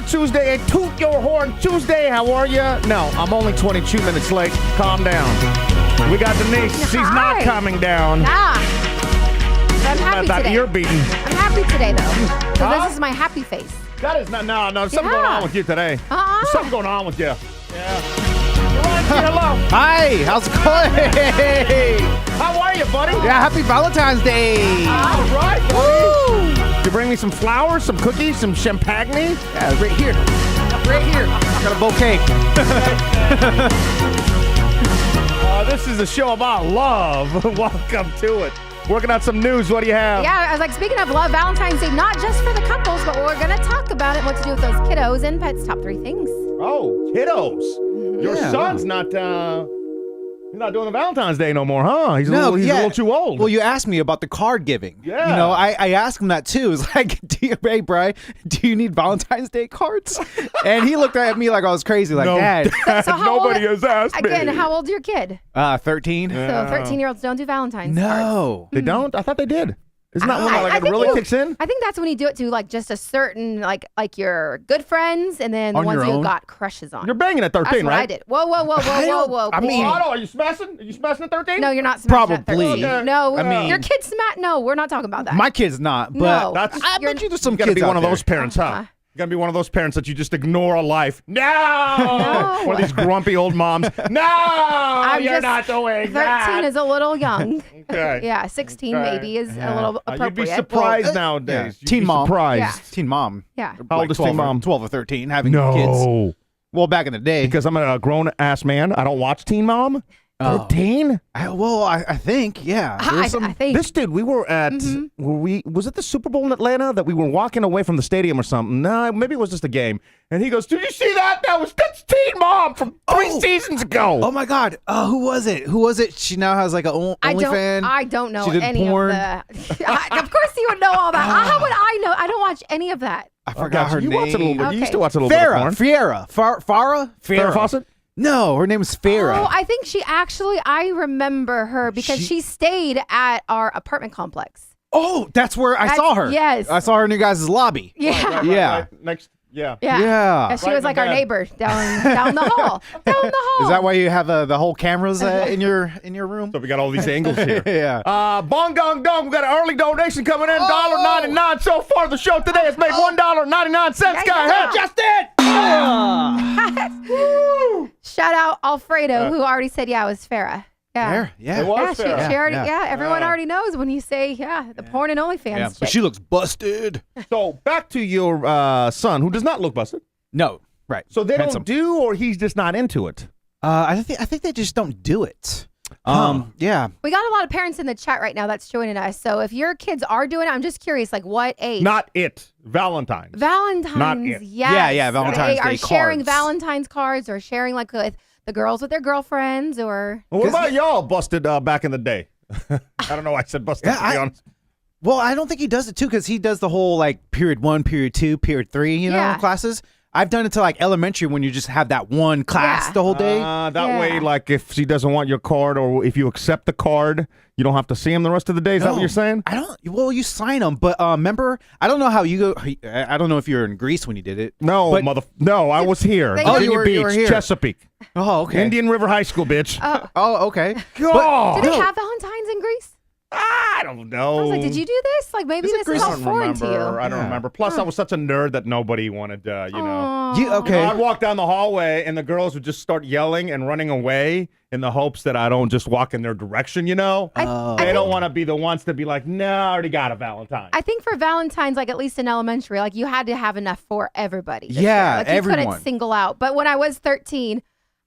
Tuesday, a Toot Your Horn Tuesday. How are you? No, I'm only 22 minutes late. Calm down. We got Denise. She's not calming down. Nah. But I'm happy today. You're beaten. I'm happy today, though. Because this is my happy face. That is not, no, something going on with you today. There's something going on with you. Yeah. Hello. Hi, how's it going? How are you, buddy? Yeah, happy Valentine's Day. All right, buddy. Woo. You bring me some flowers, some cookies, some champagne? Yeah, right here. Right here. Got a bouquet. This is a show about love. Welcome to it. Working on some news. What do you have? Yeah, I was like, speaking of love, Valentine's Day, not just for the couples, but we're going to talk about it, what to do with those kiddos and pets. Top 3 things. Oh, kiddos. Your son's not he's not doing the Valentine's Day no more, huh? He's a little too old. Well, you asked me about the card giving. Yeah. You know, I asked him that too. It's like, hey, Bri, do you need Valentine's Day cards? And he looked at me like I was crazy, like, Dad. So Nobody has asked me. Again, how old's your kid? 13. So 13-year-olds don't do Valentine's cards. No. They don't? I thought they did. Isn't that when it really kicks in? I think that's when you do it to like just a certain like your good friends and then the ones you got crushes on. You're banging at 13, that's what right? I did. Whoa. I mean, are you smashing? Are you smashing at 13? No, you're not smashing Probably. at 13. No, I mean, your kid's smash. No, we're not talking about that. My kid's not, but I bet you there's some You gotta kids be one out of those there. parents, huh? You gotta be one of those parents that you just ignore a life. No! One of these grumpy old moms. No! You're not doing 13 is a little young. Okay. Yeah, 16 maybe is a little appropriate. You'd be surprised nowadays. Teen mom. Surprised. Yeah. Teen mom. Yeah. How old is teen mom? 12 or 13, having kids. Well, back in the day. Because I'm a grown-ass man. I don't watch Teen Mom. 13? I think, yeah. I think. This dude, we were at, was it the Super Bowl in Atlanta that we were walking away from the stadium or something? No, maybe it was just a game. And he goes, did you see that? That's Teen Mom from 3 seasons ago. Oh my God. Who was it? She now has like an OnlyFans. I don't know She did any porn. of the. Of course you would know all that. How would I know? I don't watch any of that. I forgot her you name. watch it a little bit. Okay. You used to watch a little bit of porn. Farrah Fawcett? No, her name's Farrah. Oh, I think I remember her because she stayed at our apartment complex. Oh, that's where I saw her. Yes. I saw her in your guys' lobby. Yeah. Right. Next, yeah. Yeah. She was like our neighbor down the hall. Is that why you have the whole cameras in your room? So we got all these angles here. Yeah. Bong Gong Dong, we got an early donation coming in, $1.99 so far. The show today has made $1.99. Go ahead, Justin! Shout out Alfredo, who already said, it was Farrah. Yeah. Yeah. It was She Farrah. already, everyone already knows when you say, the porn and OnlyFans. Yeah, chick. but she looks busted. So back to your son, who does not look busted. No, right. So they Handsome. don't do, or he's just not into it? I think they just don't do it. Yeah. We got a lot of parents in the chat right now that's joining us. So if your kids are doing it, I'm just curious, like what age? Not it. Valentine's. Valentine's. Not it. Yes. Yeah, Valentine's They are Day sharing cards. Valentine's cards or sharing like with the girls with their girlfriends or. Well, what about y'all busted back in the day? I don't know why I said busted, to be honest. Well, I don't think he does it too because he does the whole like period 1, period 2, period 3, classes. I've done it to like elementary when you just have that one class the whole day. That way, like if she doesn't want your card or if you accept the card, you don't have to see him the rest of the day. Is that what you're saying? Well, you sign them, but remember, I don't know how you go. I don't know if you were in Greece when you did it. No, No, I was here. you were Beach, here. Chesapeake. Oh, okay. Indian River High School, bitch. Oh, okay. God. Did they have Valentine's in Greece? I don't know. I was like, did you do this? Like maybe this is all foreign to you. I don't remember. Plus, I was such a nerd that nobody wanted, Okay. I'd walk down the hallway and the girls would just start yelling and running away in the hopes that I don't just walk in their direction, They don't want to be the ones to be like, no, I already got a Valentine. I think for Valentine's, like at least in elementary, like you had to have enough for everybody. Yeah, like, you everyone. couldn't single out. But when I was 13,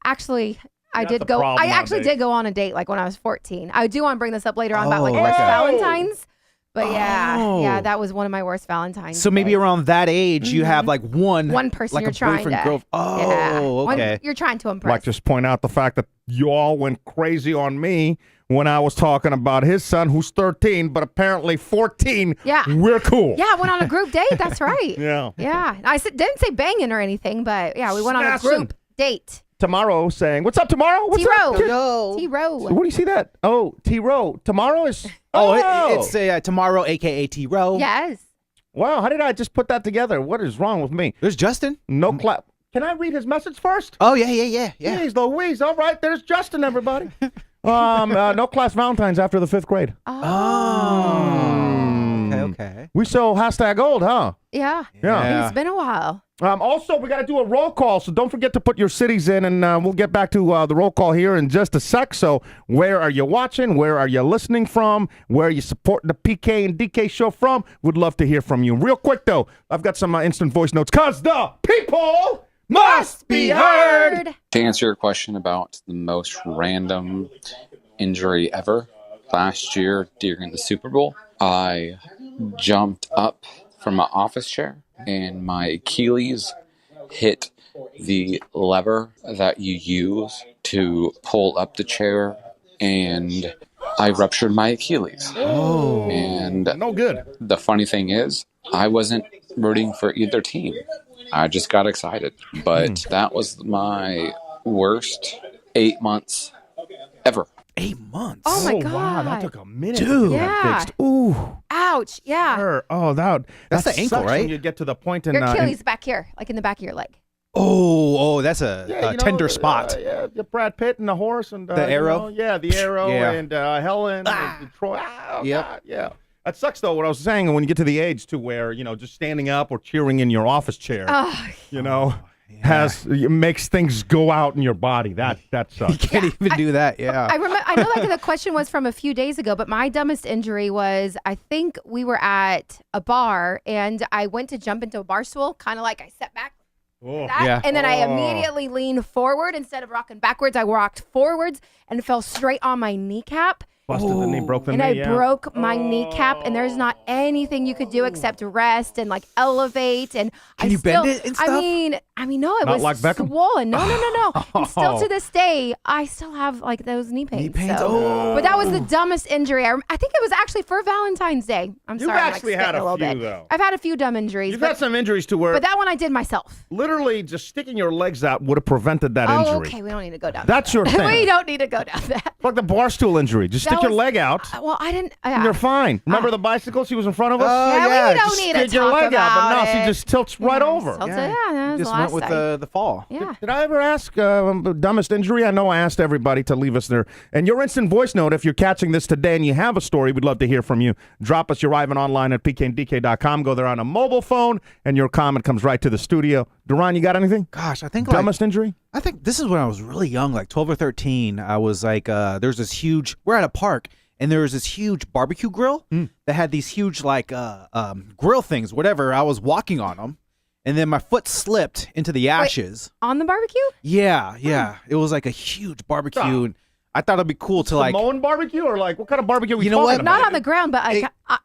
actually, I did go on a date like when I was 14. I do want to bring this up later on about like worst Valentines. But that was one of my worst Valentines. So maybe around that age, you have like one person like you're a trying boyfriend, to. girl. Oh, okay. You're trying to impress. Like just point out the fact that you all went crazy on me when I was talking about his son who's 13, but apparently 14. Yeah. We're cool. Yeah, went on a group date. That's right. Yeah. Yeah. Didn't say banging or anything, but yeah, we went on a group date. Tomorrow saying, what's up tomorrow? What's T-Row. up? No. T-Row. Where do you see that? Oh, T-Row. Tomorrow is... It's tomorrow, a.k.a. T-Row. Yes. Wow, how did I just put that together? What is wrong with me? There's Justin. No clap. Can I read his message first? Oh, yeah. Jeez Louise. All right, there's Justin, everybody. No class Valentines after the 5th grade. Okay. We so #old, huh? Yeah. It's been a while. Also, we got to do a roll call, so don't forget to put your cities in, and we'll get back to the roll call here in just a sec. So where are you watching? Where are you listening from? Where are you supporting the PK and DK show from? Would love to hear from you. Real quick, though, I've got some instant voice notes, because the people must be heard. To answer your question about the most random injury ever, last year during the Super Bowl, I jumped up from my office chair and my Achilles hit the lever that you use to pull up the chair, and I ruptured my Achilles. Oh, and no good. The funny thing is, I wasn't rooting for either team. I just got excited. But that was my worst 8 months ever. 8 months. Oh my God. Wow, that took a minute to Dude. get that fixed. Ooh. Ouch. Yeah. Sure. Oh, that's the ankle, sucks right? When you get to the point in Your Achilles back here, like in the back of your leg. Oh, that's a tender spot. Yeah, Brad Pitt and the horse and the arrow. The arrow and Helen and Troy. Oh, yep. God, yeah. That sucks though. What I was saying, when you get to the age to where just standing up or cheering in your office chair, makes things go out in your body. That sucks. You can't even do that. Yeah. I remember. I know like the question was from a few days ago, but my dumbest injury was, I think we were at a bar and I went to jump into a bar stool, kind of like I stepped back. And then I immediately leaned forward. Instead of rocking backwards, I rocked forwards and fell straight on my kneecap. Busted the knee, broke the knee. And I broke my kneecap, and there's not anything you could do except rest and like elevate. And Can you bend it and stuff? I mean, no, it Not was like Beckham? swollen. No. And still to this day, I still have like those knee pains. Knee pains. So. But that was the dumbest injury. I think it was actually for Valentine's Day. I'm You've sorry. actually had a little few, bit. though. I've had a few dumb injuries. You've had some injuries to where, but that one I did myself. literally just sticking your legs out would have prevented that injury. Okay, we don't need to go down. That's your thing. We don't need to go down that. Like the barstool injury. Just stick your leg out. Well, I didn't. And you're fine. Remember the bicycle? She was in front of us? We don't just need to stick your talk leg out, but no, about she it. just tilts right over. That was Just the went last with time. the fall. Yeah. Did I ever ask dumbest injury? I know I asked everybody to leave us there. And your instant voice note, if you're catching this today and you have a story, we'd love to hear from you. Drop us your Ivan online at pkndk.com. Go there on a mobile phone, and your comment comes right to the studio. Duran, you got anything? Gosh, I think Dumbest injury? I think this is when I was really young, like 12 or 13. I was like, there's this huge, we're at a park, and there was this huge barbecue grill that had these huge, like, grill things, whatever. I was walking on them, and then my foot slipped into the ashes. On the barbecue? Yeah. It was like a huge barbecue, and I thought it'd be cool to like. Samoan barbecue, or like what kind of barbecue are we You know talking what? about? Not on the ground, but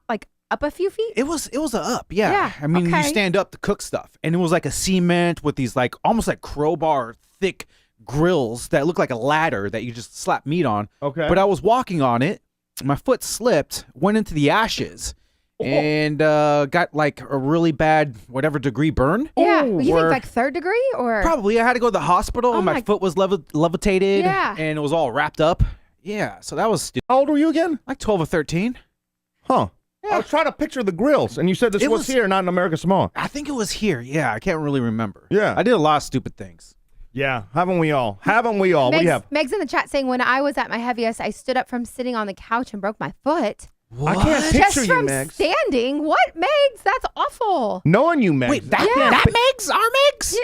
like up a few feet? It was a up, yeah. Yeah, I mean, you okay. stand up to cook stuff, and it was like a cement with these like almost like crowbar thick grills that look like a ladder that you just slap meat on. Okay. But I was walking on it, my foot slipped, went into the ashes, and got like a really bad whatever degree burn. Yeah. You think Or- like 3rd degree or? Probably. I had to go to the hospital, and my my- foot was levitated, Yeah. and it was all wrapped up. Yeah, so that was stupid. How old were you again? Like 12 or 13. Huh. I was trying to picture the grills, and you said this It was was- here, not in America Samoa. I think it was here. Yeah, I can't really remember. Yeah. I did a lot of stupid things. Yeah, haven't we all? Haven't we all? What do you have? Meg's in the chat saying, when I was at my heaviest, I stood up from sitting on the couch and broke my foot. What? I can't picture Just you, from Megs. standing? What, Megs? That's awful. Knowing you, Megs. Wait, that Megs? Our Megs?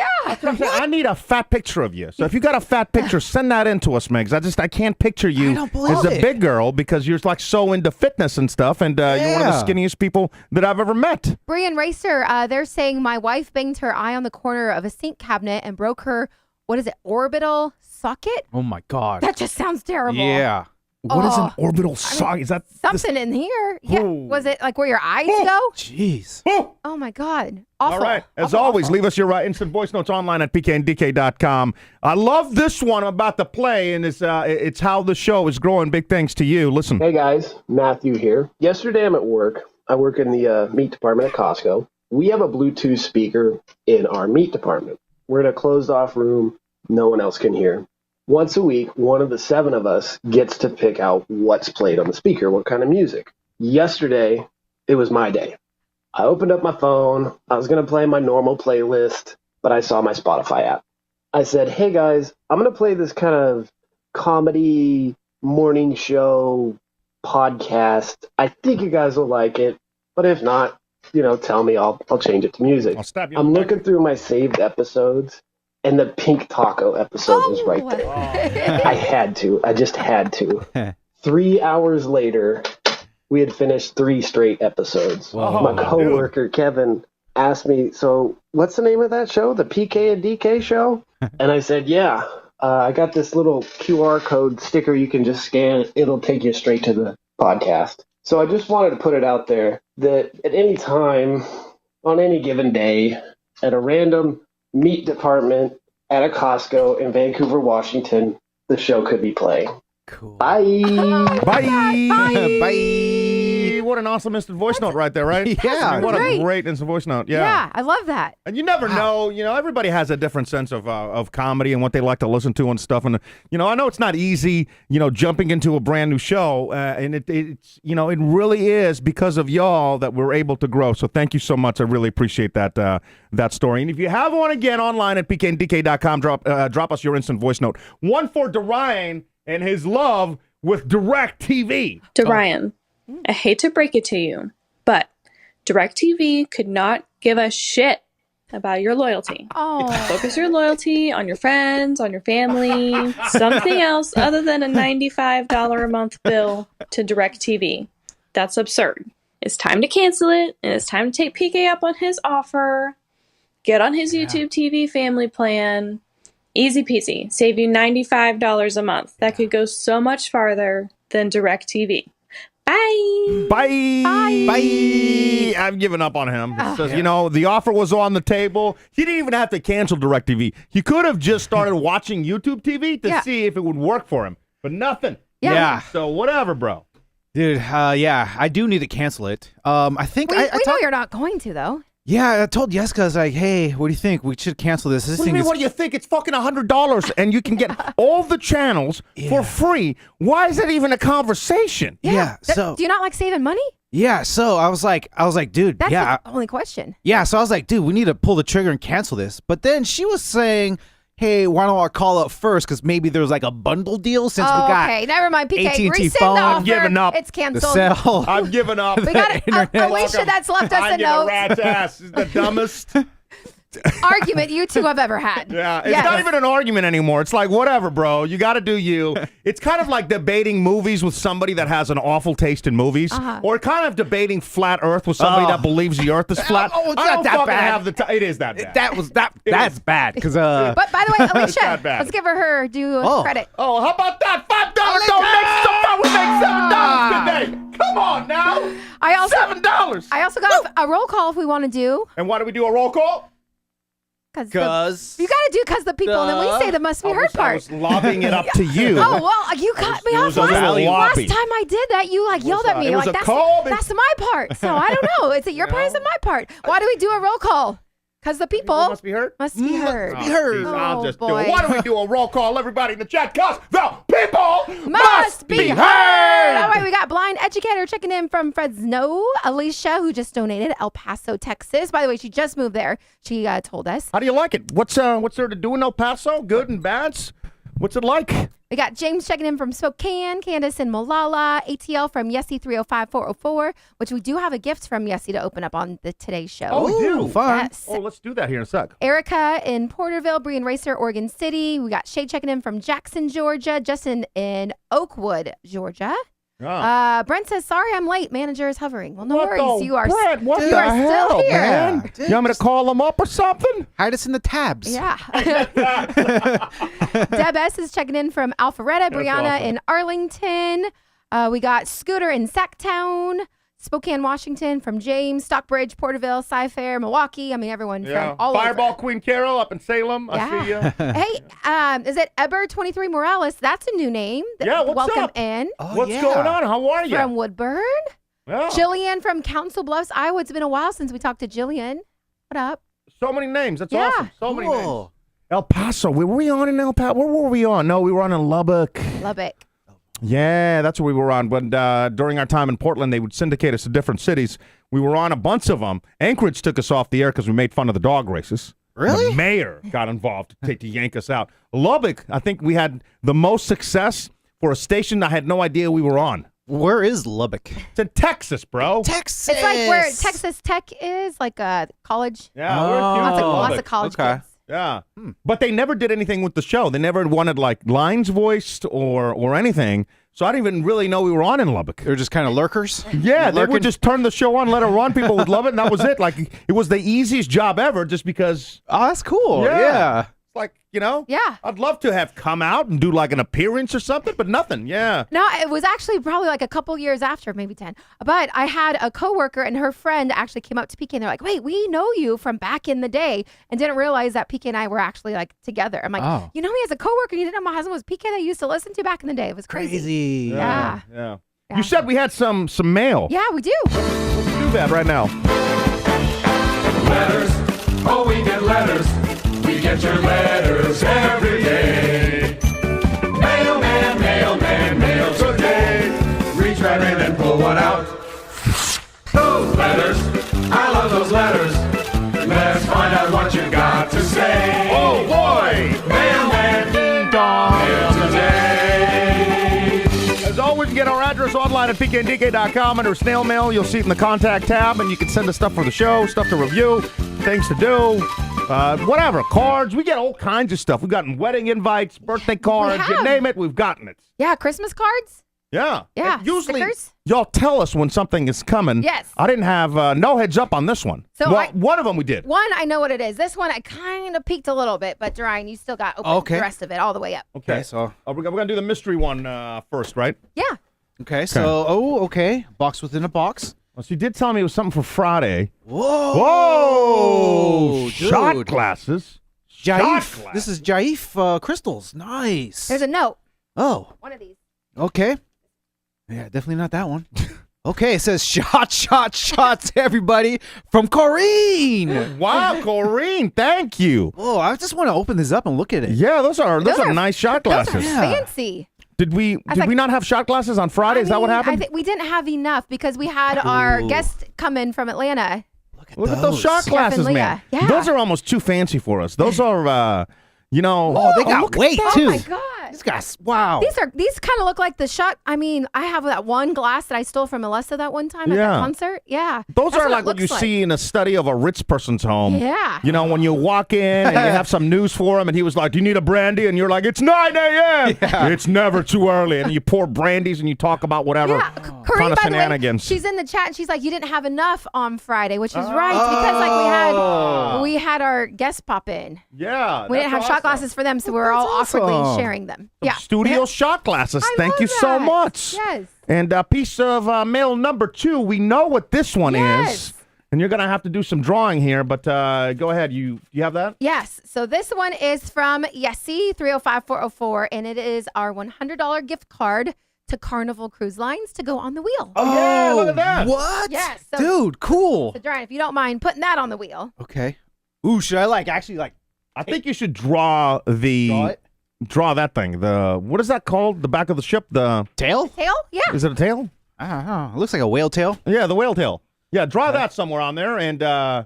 Yeah. I need a fat picture of you. So if you got a fat picture, send that in to us, Megs. I can't picture you I don't believe as a it. big girl because you're like so into fitness and stuff, and you're one of the skinniest people that I've ever met. Brian Racer, they're saying my wife banged her eye on the corner of a sink cabinet and broke her, what is it, orbital socket? Oh my God. That just sounds terrible. Yeah. What is an Oh. orbital socket? Is that Something in here. Yeah. Oh. Was it like where your eyes go? Jeez. Oh! Oh my God. Awful. All right. As Awful, always, awful. leave us your instant voice notes online at pkndk.com. I love this one I'm about to play, and it's how the show is growing. Big thanks to you. Listen. Hey guys, Matthew here. Yesterday I'm at work. I work in the meat department at Costco. We have a Bluetooth speaker in our meat department. We're in a closed off room. No one else can hear. Once a week, one of the 7 of us gets to pick out what's played on the speaker, what kind of music. Yesterday, it was my day. I opened up my phone. I was going to play my normal playlist, but I saw my Spotify app. I said, hey guys, I'm going to play this kind of comedy morning show podcast. I think you guys will like it, but if not, tell me. I'll change it to music. I'll stab you. I'm looking through my saved episodes, and the Pink Taco episode was right there. I had to. I just had to. 3 hours later, we had finished 3 straight episodes. My coworker, Kevin, asked me, so what's the name of that show? The PK and DK show? And I said, yeah. I got this little QR code sticker you can just scan. It'll take you straight to the podcast. So I just wanted to put it out there that at any time, on any given day, at a random meat department at a Costco in Vancouver, Washington, the show could be playing. Cool. Bye. Bye. Bye. What an awesome instant voice note right there, right? Yeah. What Great. a great instant voice note. Yeah. Yeah, I love that. And you never know, everybody has a different sense of comedy and what they like to listen to and stuff. And, I know it's not easy, jumping into a brand new show. And it's it really is because of y'all that we're able to grow. So thank you so much. I really appreciate that story. And if you have one again online at pkndk.com, drop us your instant voice note. One for Dorian and his love with DirecTV. Dorian, I hate to break it to you, but DirecTV could not give a shit about your loyalty. Oh. Focus your loyalty on your friends, on your family, something else other than a $95 a month bill to DirecTV. That's absurd. It's time to cancel it, and it's time to take PK up on his offer. Get on his YouTube TV family plan. Easy peasy. Save you $95 a month. That could go so much farther than DirecTV. Bye. Bye. Bye. I've given up on him. It says, the offer was on the table. He didn't even have to cancel DirecTV. He could have just started watching YouTube TV to see if it would work for him. But nothing. Yeah. So whatever, bro. Dude, I do need to cancel it. I think We know you're not going to, though. Yeah, I told Jessica, I was like, hey, what do you think? We should cancel this. What do you mean, what do you think? It's fucking $100 and you can get all the channels for free. Why is that even a conversation? Yeah. So do you not like saving money? Yeah, so I was like, dude, That's the only question. Yeah, so I was like, dude, we need to pull the trigger and cancel this. But then she was saying, hey, why don't I call up first? Because maybe there's like a bundle deal since we got okay, never mind, PK. AT&T Rescind phone. the offer. I'm giving up. It's the canceled. cell. I've given up. We got Alicia that's left us I a give a note. rat's ass. It's the dumbest. Argument you two have ever had. Yeah, it's not even an argument anymore. It's like, whatever, bro. You got to do you. It's kind of like debating movies with somebody that has an awful taste in movies, or kind of debating flat Earth with somebody that believes the Earth is flat. It's I not don't that fucking bad. have the time. It is that bad. That's bad because But by the way, Alicia, not bad. let's give her due credit. Oh, how about that? $5 don't make so far. We make $7 today. Come on now. $7. I also got a roll call if we want to do. And why do we do a roll call? because You got to do because the people, and then we say the must be heard I part. was lobbing it up to you. Oh, well, you cut me off was a little last lobby. time I did that. You yelled at me. it was Like, a call, but- that's my part. So I don't know. Is it your part? Is it my part? Why do we do a roll call? Because the people must be heard. must be heard. Geez, I'll Oh, just do boy. it. Why don't we do a roll call, everybody in the chat? Because the people Must be heard. All heard. right, we got Blind Educator checking in from Fresno. Alicia, who just donated, El Paso, Texas. By the way, she just moved there. She told us. How do you like it? What's there to do in El Paso? Good and bad? What's it like? We got James checking in from Spokane, Candace in Malala, ATL from Yessie 305404, which we do have a gift from Yessie to open up on the Today Show. Oh, we do. fun. Yes. Oh, let's do that here in a sec. Erica in Porterville, Brian Racer, Oregon City. We got Shay checking in from Jackson, Georgia. Justin in Oakwood, Georgia. Oh. Brent says, sorry, I'm late. Manager is hovering. Well, no What worries. the- You are, Brent, what you the are hell, still here. man? You want me to call them up or something? hide us in the tabs. Yeah. Deb S is checking in from Alpharetta. Brianna awesome. in Arlington. We got Scooter in Sacktown. Spokane, Washington from James. Stockbridge, Porterville, Cy-Fair, Milwaukee. I mean, everyone from all Fireball over. Queen Carol up in Salem. I see you. Hey, is it Eber23 Morales? That's a new name. Yeah, what's Welcome up? in. Oh, What's yeah. going on? How are you? From Woodburn. Yeah. Jillian from Council Bluffs, Iowa. It's been a while since we talked to Jillian. What up? So many names. That's Yeah. awesome. So many names. Cool. El Paso. Were we on in El Paso? Where were we on? No, we were on in Lubbock. Lubbock. Yeah, that's where we were on. But during our time in Portland, they would syndicate us to different cities. We were on a bunch of them. Anchorage took us off the air because we made fun of the dog races. Really? The mayor got involved to yank us out. Lubbock, I think we had the most success for a station I had no idea we were on. Where is Lubbock? It's in Texas, bro. Texas. It's like where Texas Tech is, like a college. Yeah, we're cute. Lots of college kids. Yeah. But they never did anything with the show. They never wanted like lines voiced or anything. So I didn't even really know we were on in Lubbock. They're just kind of lurkers? Yeah, they would just turn the show on, let it run. People would love it, and that was it. Like, it was the easiest job ever just because. Oh, that's cool. Yeah. Yeah. Like, you know? Yeah. I'd love to have come out and do like an appearance or something, but nothing. Yeah. No, it was actually probably like a couple years after, maybe 10. But I had a coworker and her friend actually came up to PK and they're like, wait, we know you from back in the day, and didn't realize that PK and I were actually like together. I'm like, you know me as a coworker, you didn't know my husband was PK that I used to listen to back in the day. It was crazy. Yeah. Yeah. You said we had some mail. Yeah, we do. Let's do that right now. Letters, oh, we get letters. We get your letters every day. Mailman, mailman, mail today. Reach right in and pull one out. Those letters, I love those letters. Let's find out what you got to say. Oh, boy. Mailman, ding dong, mail today. As always, you get our address online at pkndk.com under snail mail. You'll see it in the contact tab, and you can send us stuff for the show, stuff to review, things to do. Whatever, cards. We get all kinds of stuff. We've gotten wedding invites, birthday cards, you name it, we've gotten it. Yeah, Christmas cards. Yeah. Yeah, And usually, stickers. y'all tell us when something is coming. Yes. I didn't have no heads up on this one. So one of them we did. One, I know what it is. This one, I kind of peeked a little bit, but Ryan, you still got open the rest of it all the way up. Okay, so we're going to do the mystery one first, right? Yeah. Okay, so, okay. Box within a box. Well, she did tell me it was something for Friday. Whoa. Whoa. Dude. Shot glasses. Jaif. This is Jaif crystals. Nice. There's a note. Oh. One of these. Okay. Yeah, definitely not that one. Okay, it says shots, everybody, from Corrine. Wow, Corrine, thank you. Oh, I just want to open this up and look at it. Yeah, those are nice shot glasses. Those are fancy. Did we not have shot glasses on Friday? Is that what happened? I think we didn't have enough because we had our guest come in from Atlanta. Look at those shot glasses, man. Yeah. Those are almost too fancy for us. Those are, they got weight too. Oh my god. These guys, wow. These kind of look like the shot. I mean, I have that one glass that I stole from Melissa that one time at that concert. Yeah. Those are like what you see in a study of a rich person's home. Yeah. You know, when you walk in and you have some news for him and he was like, do you need a brandy? And you're like, it's 9 a.m. Yeah. It's never too early. And you pour brandies and you talk about whatever Corrine, kind of by the way, shenanigans. she's in the chat and she's like, you didn't have enough on Friday, which is right because we had our guests pop in. Yeah. We didn't have shot glasses for them, so we were all awkwardly sharing them. Yeah. Studio shot glasses. Thank you so much. Yes. And a piece of mail number 2. We know what this one is. And you're going to have to do some drawing here, but go ahead. You have that? Yes. So this one is from Yessie 305404, and it is our $100 gift card to Carnival Cruise Lines to go on the wheel. Oh, yeah, look at that. What? Yes. So, dude, cool. So, Brian, if you don't mind putting that on the wheel. Okay. Ooh, should I I think you should draw that thing. What is that called? The back of the ship? The tail? Tail? Yeah. Is it a tail? I don't know. It looks like a whale tail. Yeah, the whale tail. Yeah, draw that somewhere on there, and yeah,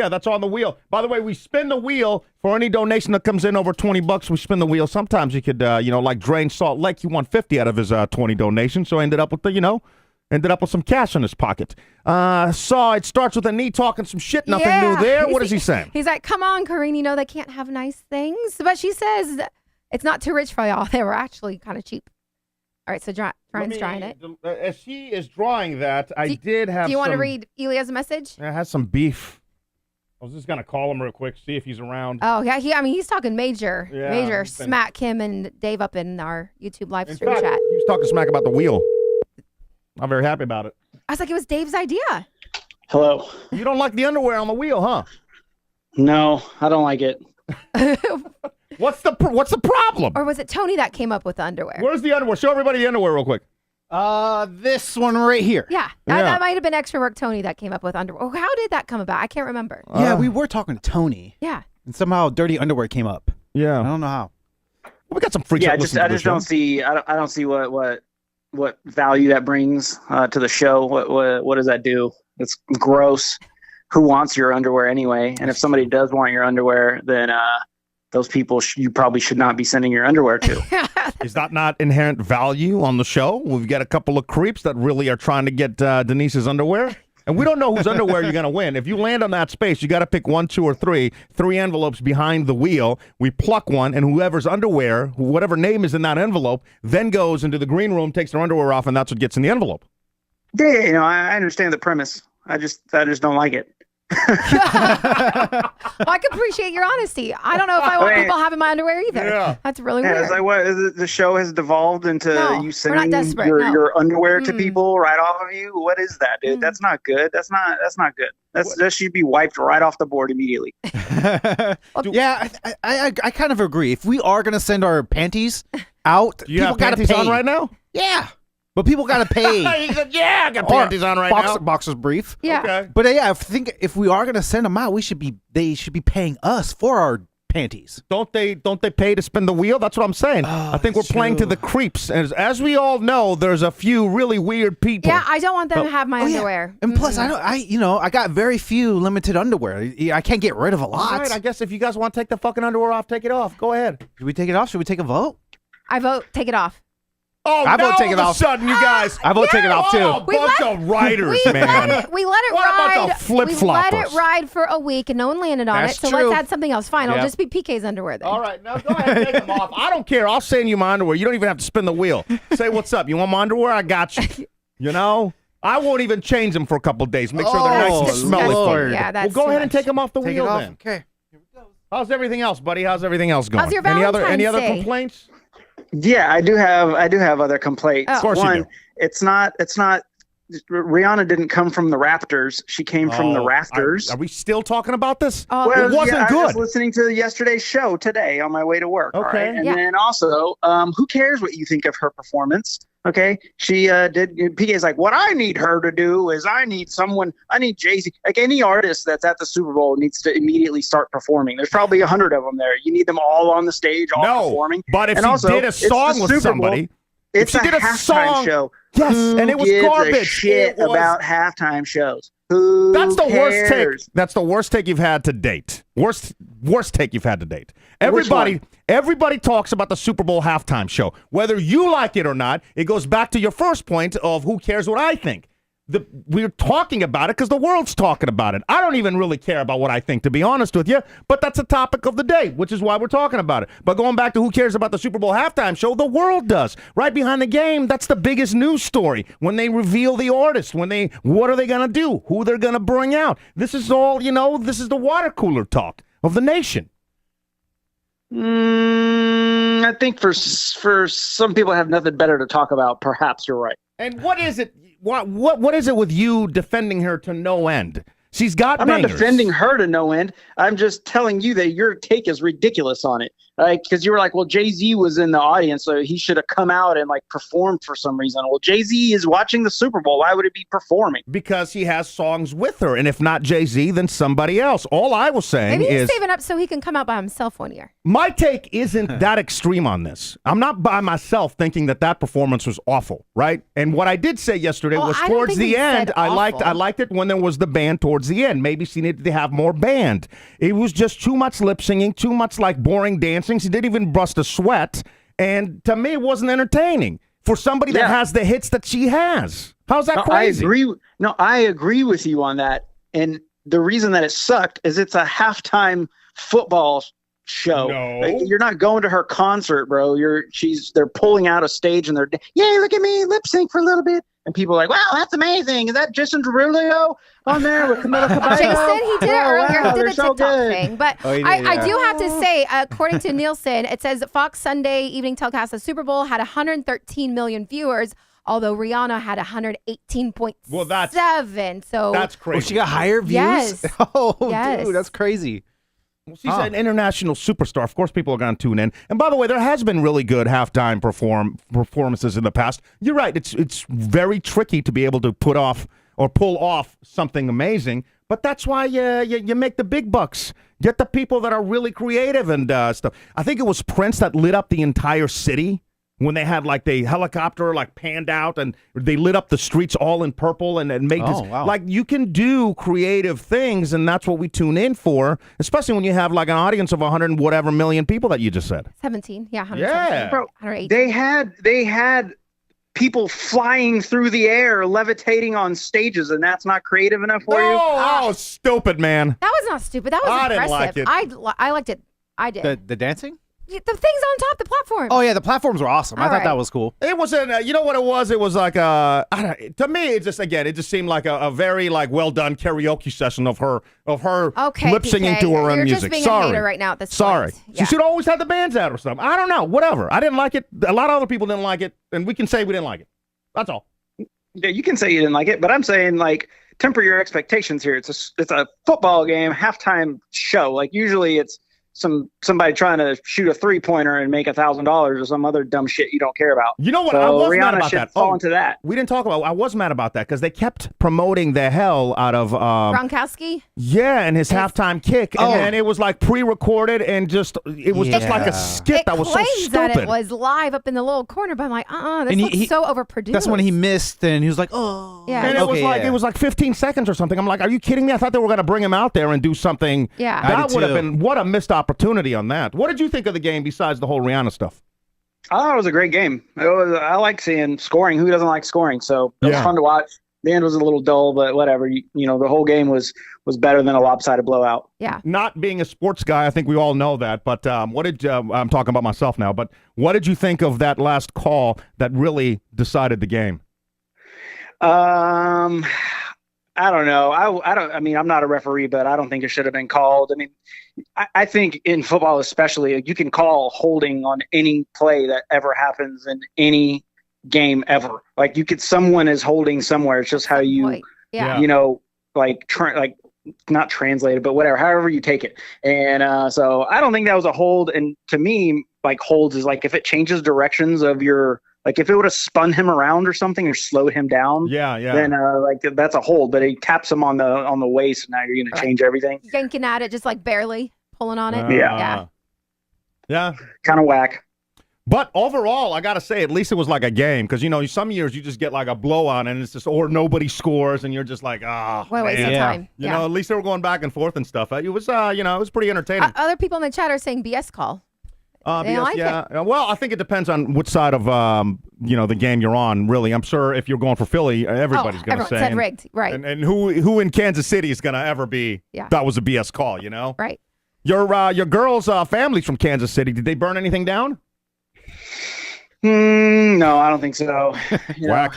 that's on the wheel. By the way, we spin the wheel for any donation that comes in over $20. We spin the wheel. Sometimes you could, like Drain Salt Lake, he won 50 out of his 20 donations, so ended up with some cash in his pocket. Saw it starts with a knee talking some shit. Nothing new there. What is he saying? He's like, come on, Corrine, you know they can't have nice things. But she says it's not too rich for y'all. They were actually kind of cheap. All right, so Ryan's drawing it. As she is drawing that, I did have Do you want to read Elia's message? It has some beef. I was just going to call him real quick, see if he's around. Oh, yeah. He's talking major Yeah, smack him and Dave up in our YouTube live In stream fact, chat. he was talking smack about the wheel. I'm very happy about it. I was like, it was Dave's idea. Hello. You don't like the underwear on the wheel, huh? No, I don't like it. What's the problem? Or was it Tony that came up with the underwear? Where's the underwear? Show everybody the underwear real quick. This one right here. Yeah, that might have been extra work Tony that came up with underwear. Oh, how did that come about? I can't remember. Yeah, we were talking to Tony. Yeah. And somehow dirty underwear came up. I Yeah. don't know how. We got some freaks. Yeah, I just don't see. I don't see what what value that brings to the show. What does that do? It's gross. Who wants your underwear anyway? And if somebody does want your underwear, then those people you probably should not be sending your underwear to. Is that not inherent value on the show? We've got a couple of creeps that really are trying to get Denise's underwear. And we don't know whose underwear you're going to win. If you land on that space, you got to pick 1, 2, or 3 envelopes behind the wheel. We pluck one, and whoever's underwear, whatever name is in that envelope, then goes into the green room, takes their underwear off, and that's what gets in the envelope. Yeah, I understand the premise. I just don't like it. Well, I can appreciate your honesty. I don't know if I want people having my underwear either. Yeah. That's really weird. It's like what the show has devolved into you sending your underwear to people right off of you. What is that, dude? That's not good. That's not good. That should be wiped right off the board immediately. Yeah, I kind of agree. If we are gonna send our panties out, you have panties on right now? Yeah. But people got to pay. He said, yeah, I got panties on right now. Boxer's brief. Yeah. Okay. But I think if we are going to send them out, they should be paying us for our panties. Don't they pay to spin the wheel? That's what I'm saying. I think we're playing to the creeps. As we all know, there's a few really weird people. Yeah, I don't want them to have my underwear. And plus, I got very few limited underwear. I can't get rid of a lot. All right, I guess if you guys want to take the fucking underwear off, take it off. Go ahead. Should we take it off? Should we take a vote? I vote take it off. Oh, I now vote take it all off. of a sudden, you guys. I vote take it off, too. A bunch of writers, man. We let it What ride. a bunch of flip-floppers. We let it ride for a week, and no one landed on That's it. So true. let's add something else. Fine, I'll just be PK's underwear then. All right, now go ahead and take them off. I don't care. I'll send you my underwear. You don't even have to spin the wheel. Say what's up. You want my underwear? I got you. You know? I won't even change them for a couple of days. Make sure they're nice and smelly. Lord. Yeah, that's Well, go too ahead and much. take them off the wheel then. Okay. How's everything else, buddy? How's everything else going? How's your any Valentine's other Day? complaints? Yeah, I do have other complaints. Oh. Of course One, you do. it's not Rihanna didn't come from the Raptors. She came from the rafters. Are we still talking about this? Oh, It wasn't I good. was listening to yesterday's show today on my way to work. Okay. All right? And Yeah. then also, who cares what you think of her performance? Okay. She PK's like, what I need her to do is I need Jay-Z. Like any artist that's at the Super Bowl needs to immediately start performing. There's probably 100 of them there. You need them all on the stage, all performing. But if And she also, did a it's the song with Super Bowl. somebody, if It's she did a halftime song, show. yes, Who and it was gives garbage. a shit It was- about halftime shows? Who That's the worst cares? take. That's the worst take you've had to date. Worst take you've had to date. Which one? Everybody talks about the Super Bowl halftime show. Whether you like it or not, it goes back to your first point of who cares what I think. We're talking about it because the world's talking about it. I don't even really care about what I think, to be honest with you, but that's a topic of the day, which is why we're talking about it. But going back to who cares about the Super Bowl halftime show, the world does. Right behind the game, that's the biggest news story. When they reveal the artist, what are they going to do? Who they're going to bring out? This is all, this is the water cooler talk of the nation. I think for some people have nothing better to talk about. Perhaps you're right. And what is it? What is it with you defending her to no end? She's got I'm bangers. not defending her to no end. I'm just telling you that your take is ridiculous on it. Because you were like, well, Jay-Z was in the audience, so he should have come out and performed for some reason. Well, Jay-Z is watching the Super Bowl. Why would he be performing? Because he has songs with her. And if not Jay-Z, then somebody else. All I was saying Maybe he's is saving up so he can come out by himself one year. my take isn't that extreme on this. I'm not by myself thinking that performance was awful, right? And what I did say yesterday was I don't towards think the we end, said I awful. liked it when there was the band towards the end. Maybe she needed to have more band. It was just too much lip singing, too much boring dancing. She didn't even bust a sweat. And to me, it wasn't entertaining for somebody that has the hits that she has. How's that crazy? I agree with you on that. And the reason that it sucked is it's a halftime football show. No. You're not going to her concert, bro. They're pulling out a stage and they're, yay, look at me, lip sync for a little bit. And people are like, wow, that's amazing. Is that Jason Derulo on there with Camila Cabello? Jason, he did it earlier. Wow, He they're did the so TikTok good. thing. But Oh, he did, I do yeah. have to say, according to Nielsen, it says that Fox Sunday evening telecast of Super Bowl had 113 million viewers, although Rihanna had 118.7. Well, that's So That's crazy. Oh, she got higher views? Yes. Oh, Yes. dude, that's crazy. Well, she's an international superstar. Of course, people are going to tune in. And by the way, there has been really good halftime performances in the past. You're right. It's very tricky to be able to pull off something amazing. But that's why you make the big bucks. Get the people that are really creative and stuff. I think it was Prince that lit up the entire city when they had like the helicopter like panned out and they lit up the streets all in purple and made this. Wow. Like you can do creative things, and that's what we tune in for, especially when you have like an audience of 100 and whatever million people that you just said. 17, yeah, 117. Yeah. Bro, 118. they had people flying through the air, levitating on stages, and that's not creative enough for you? Oh, stupid, man. That was not stupid. That was I didn't impressive. like it. I liked it. I did. The dancing? The things on top, the platform. Oh yeah, the platforms were awesome. I All thought right. that was cool. It wasn't. You know what it was? It was like to me, it just seemed like a very like well done karaoke session of her Okay, lip singing PK, to her own you're music. just being Sorry, a hater right now at this sorry. point. She Yeah. should always have the bands out or something. I don't know. Whatever. I didn't like it. A lot of other people didn't like it, and we can say we didn't like it. That's all. Yeah, you can say you didn't like it, but I'm saying like temper your expectations here. It's a football game, halftime show. Like usually it's somebody trying to shoot a 3-pointer and make $1,000 or some other dumb shit you don't care about. You know what? So I was Rihanna mad about should that. fall into that. We didn't talk about. I was mad about that because they kept promoting the hell out of Gronkowski? yeah, and his halftime kick, and then it was like pre-recorded and just it was just like a skit It that was so claims that stupid. it was live up in the little corner, but I'm like, this And looks so overproduced. That's when he missed, and he was like, "Oh." Yeah. And Okay, it was like 15 seconds or something. I'm like, are you kidding me? I thought they were going to bring him out there and do something. Yeah. I That did would have too. been what a missed opportunity on that. What did you think of the game besides the whole Rihanna stuff? I thought it was a great game. I like seeing scoring. Who doesn't like scoring? So it was Yeah. fun to watch. The end was a little dull, but whatever. You know, the whole game was better than a lopsided blowout. Yeah. Not being a sports guy, I think we all know that. But what did I'm talking about myself now? But what did you think of that last call that really decided the game? I don't know. I mean, I'm not a referee, but I don't think it should have been called. I mean, I think in football especially, you can call holding on any play that ever happens in any game ever. Like someone is holding somewhere. It's just how you, Yeah. you know, like not translated, but whatever, however you take it. And so I don't think that was a hold. And to me, like holds is like if it changes directions of your. Like if it would have spun him around or something or slowed him down, then like that's a hold. But he taps him on the waist. And now you're going to change everything. Yanking at it, just like barely pulling on it. Yeah. Kind of whack. But overall, I got to say, at least it was like a game. Because, you know, some years you just get like a blowout and it's just, or nobody scores and you're just like, What a waste of time. You know, at least they were going back and forth and stuff. It was, you know, it was pretty entertaining. Other people in the chat are saying BS call. They like it. Well, I think it depends on which side of you know the game you're on. Really, I'm sure if you're going for Philly, everybody's going to say said rigged, right? And who in Kansas City is going to ever be? Yeah. That was a BS call, you know. Right. Your girls' family's from Kansas City. Did they burn anything down? No, I don't think so. Whack.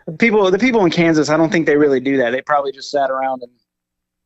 The people in Kansas, I don't think they really do that. They probably just sat around and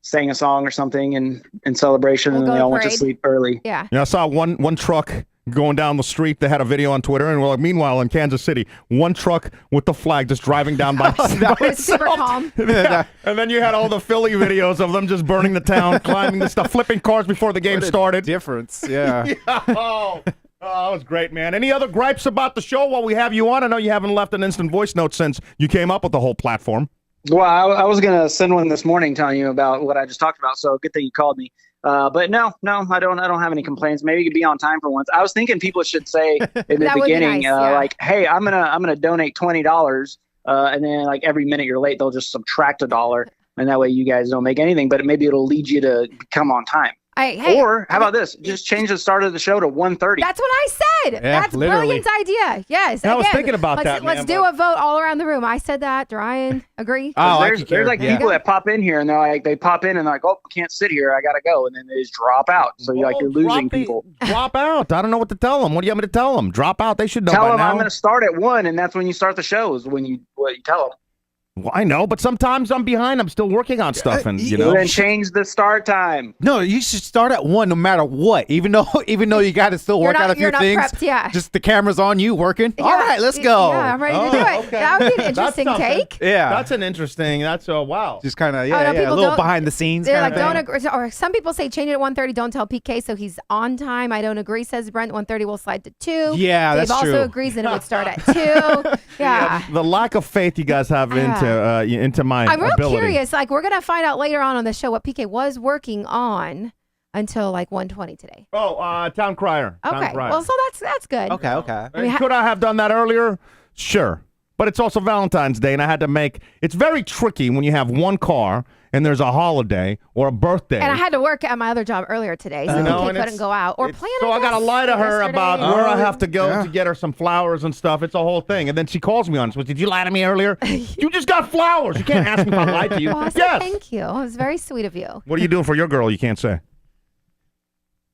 sang a song or something in celebration, and then they all went to sleep early. Yeah. I saw one truck going down the street. They had a video on Twitter, and like, meanwhile in Kansas City, one truck with the flag just driving down by It's super calm. Yeah. And then you had all the Philly videos of them just burning the town, climbing the stuff, flipping cars before the game started. Difference, yeah. Oh, that was great, man. Any other gripes about the show while we have you on? I know you haven't left an instant voice note since you came up with the whole platform. Well, I was going to send one this morning telling you about what I just talked about, so good thing you called me. But no, I don't have any complaints. Maybe you could be on time for once. I was thinking people should say in the beginning, like, hey, I'm gonna donate $20, and then like every minute you're late, they'll just subtract $1, and that way you guys don't make anything. But maybe it'll lead you to come on time. Or how about this? Just change the start of the show to 1:30. That's what I said. That's literally. brilliant idea. Yes. I was thinking about that. Let's do a vote all around the room. I said that. Ryan, agree? There's like people that pop in here and they're like, they pop in and they're like, oh, I can't sit here. I gotta go, and then they just drop out. So you're losing people. Drop out. I don't know what to tell them. What do you want me to tell them? Drop out. They should know Tell by them now. I'm going to start at 1, and that's when you start the show. Is what you tell them. Well, I know, but sometimes I'm behind. I'm still working on stuff, and you know. Then change the start time. No, you should start at 1 no matter what. Even though you got to still work out a few things. Prepped, yeah. Just the camera's on you working. Yeah. All right, let's go. Yeah, I'm ready to do it. Okay. That would be an interesting take. Yeah, That's an interesting. That's a wow. just kind of no, a people little don't- behind the scenes. They're kind like, of don't agree. Or some people say change it at 1:30. Don't tell PK so he's on time. I don't agree, says Brent. 1:30 will slide to 2. Yeah, Dave that's true. also agrees that it would start at 2. Yeah. The lack of faith you guys have into my I'm real ability. curious. Like, we're going to find out later on the show what PK was working on. until like 1:20 today. Oh, town crier. Town Okay. crier. Well, so that's good. Okay. I mean, Could I have done that earlier? Sure. But it's also Valentine's Day, and I had to make... It's very tricky when you have one car and there's a holiday or a birthday. And I had to work at my other job earlier today, so I couldn't go out or plan. So I got to lie to her about where I have to go to get her some flowers and stuff. It's a whole thing. And then she calls me on it. Did you lie to me earlier? You just got flowers. You can't ask me if I lied to you. Well, I said thank you. It was very sweet of you. What are you doing for your girl? You can't say.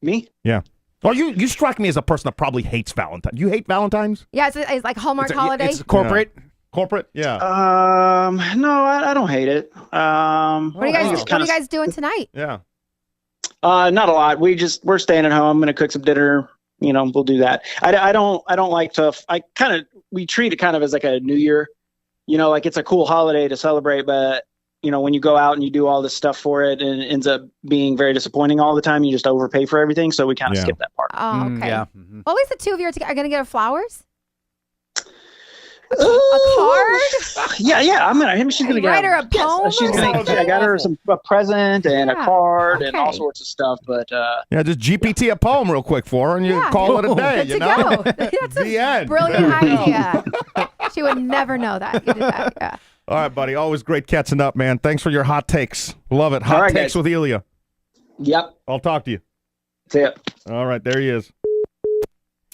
Me? Yeah. Oh, you strike me as a person that probably hates Valentine. You hate Valentine's? Yeah, it's like Hallmark holiday. It's corporate. Yeah. Corporate? Yeah. No, I don't hate it. What are you guys doing tonight? Yeah. Not a lot. We're staying at home. I'm gonna cook some dinner. We'll do that. I don't like to. We treat it kind of as like a New Year. Like it's a cool holiday to celebrate, but when you go out and you do all this stuff for it, and it ends up being very disappointing all the time, you just overpay for everything. So we kind of skip that part. Oh, okay. Yeah. Well, at least the two of you are going to get her flowers. A card? Yeah. She's gonna write her a poem. I got her a present and a card and all sorts of stuff. But just GPT a poem real quick for her, and you call it a day. Good to go. That's the end. Brilliant idea. She would never know that you did that. Yeah. All right, buddy. Always great catching up, man. Thanks for your hot takes. Love it. Hot takes with Elia. Yep. I'll talk to you. See ya. All right, there he is.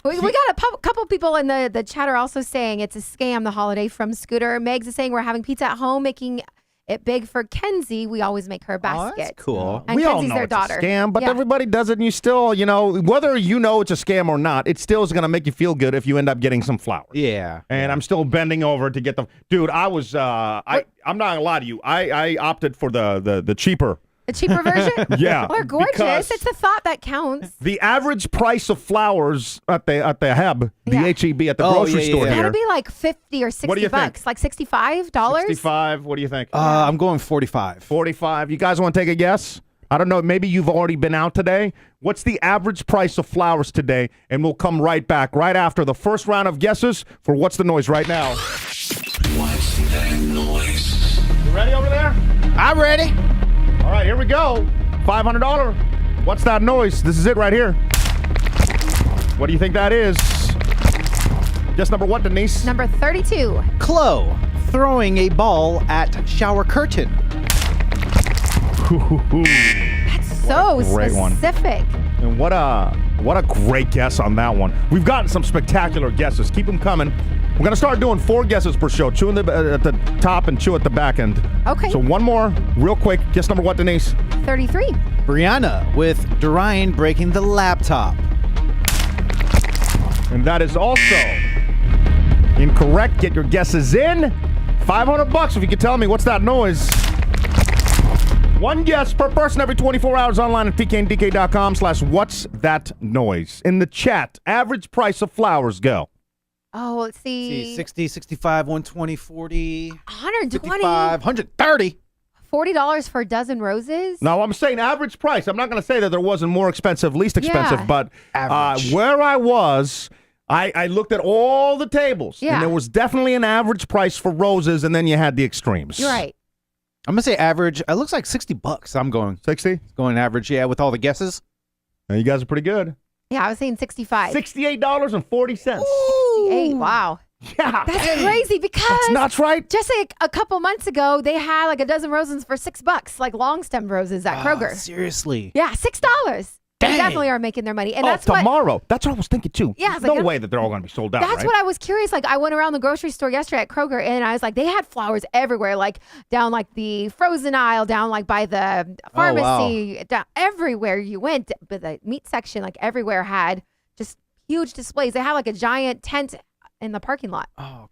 We got a couple people in the chat are also saying it's a scam, the holiday from Scooter. Megs is saying we're having pizza at home, making it big for Kenzie. We always make her basket. Oh, that's cool. And we Kenzie's all know their it's daughter. a scam, but Yeah. everybody does it, and you still, whether you know it's a scam or not, it still is going to make you feel good if you end up getting some flowers. Yeah. And I'm still bending over to get them. Dude, I was, I'm not going to lie to you. I opted for the cheaper. The cheaper version? Yeah. Well, they're gorgeous. because It's the thought that counts. The average price of flowers at the HEB, the HEB at the grocery store It had here. to be like 50 or 60 What do you bucks. think? Like $65? 65. What do you think? I'm going 45. 45. You guys want to take a guess? I don't know. Maybe you've already been out today. What's the average price of flowers today? And we'll come right back right after the first round of guesses for What's the Noise right now. What's that noise? You ready over there? I'm ready. All right, here we go. $500. What's that noise? This is it right here. What do you think that is? Guess number what, Denise? Number 32. Chloe throwing a ball at shower curtain. That's so great one. specific. And what a great guess on that one. We've gotten some spectacular guesses. Keep them coming. We're going to start doing 4 guesses per show. Chew at the top and chew at the back end. Okay. So one more, real quick. Guess number what, Denise? 33. Brianna with Dorian breaking the laptop. And that is also incorrect. Get your guesses in. $500 if you can tell me what's that noise. One guess per person every 24 hours online at pkndk.com/what's that noise. In the chat, average price of flowers, go. Oh, let's see. 60, 65, 120, 40, 120. 55, 130. $40 for a dozen roses? Now, I'm saying average price. I'm not going to say that there wasn't more expensive, least expensive, Yeah. but Average. where I was, I looked at all the tables, Yeah. and there was definitely an average price for roses, and then you had the extremes. You're right. I'm going to say average. It looks like $60. I'm going 60? average, yeah, with all the guesses. Now, you guys are pretty good. Yeah, I was saying 65. $68.40. 68. Wow. Yeah. That's crazy because That's nuts, right? just like a couple months ago, they had like a dozen roses for $6, like long stem roses at Kroger. Seriously. Yeah, $6. They Dang. definitely are making their money. And that's tomorrow. That's what I was thinking, too. Yeah, I was There's like, no way that they're all going to be sold out, That's right? what I was curious. Like, I went around the grocery store yesterday at Kroger, and I was like, they had flowers everywhere, like down like the frozen aisle, down like by the pharmacy, down everywhere you went. But the meat section, like everywhere, had just huge displays. They had like a giant tent in the parking lot. Oh,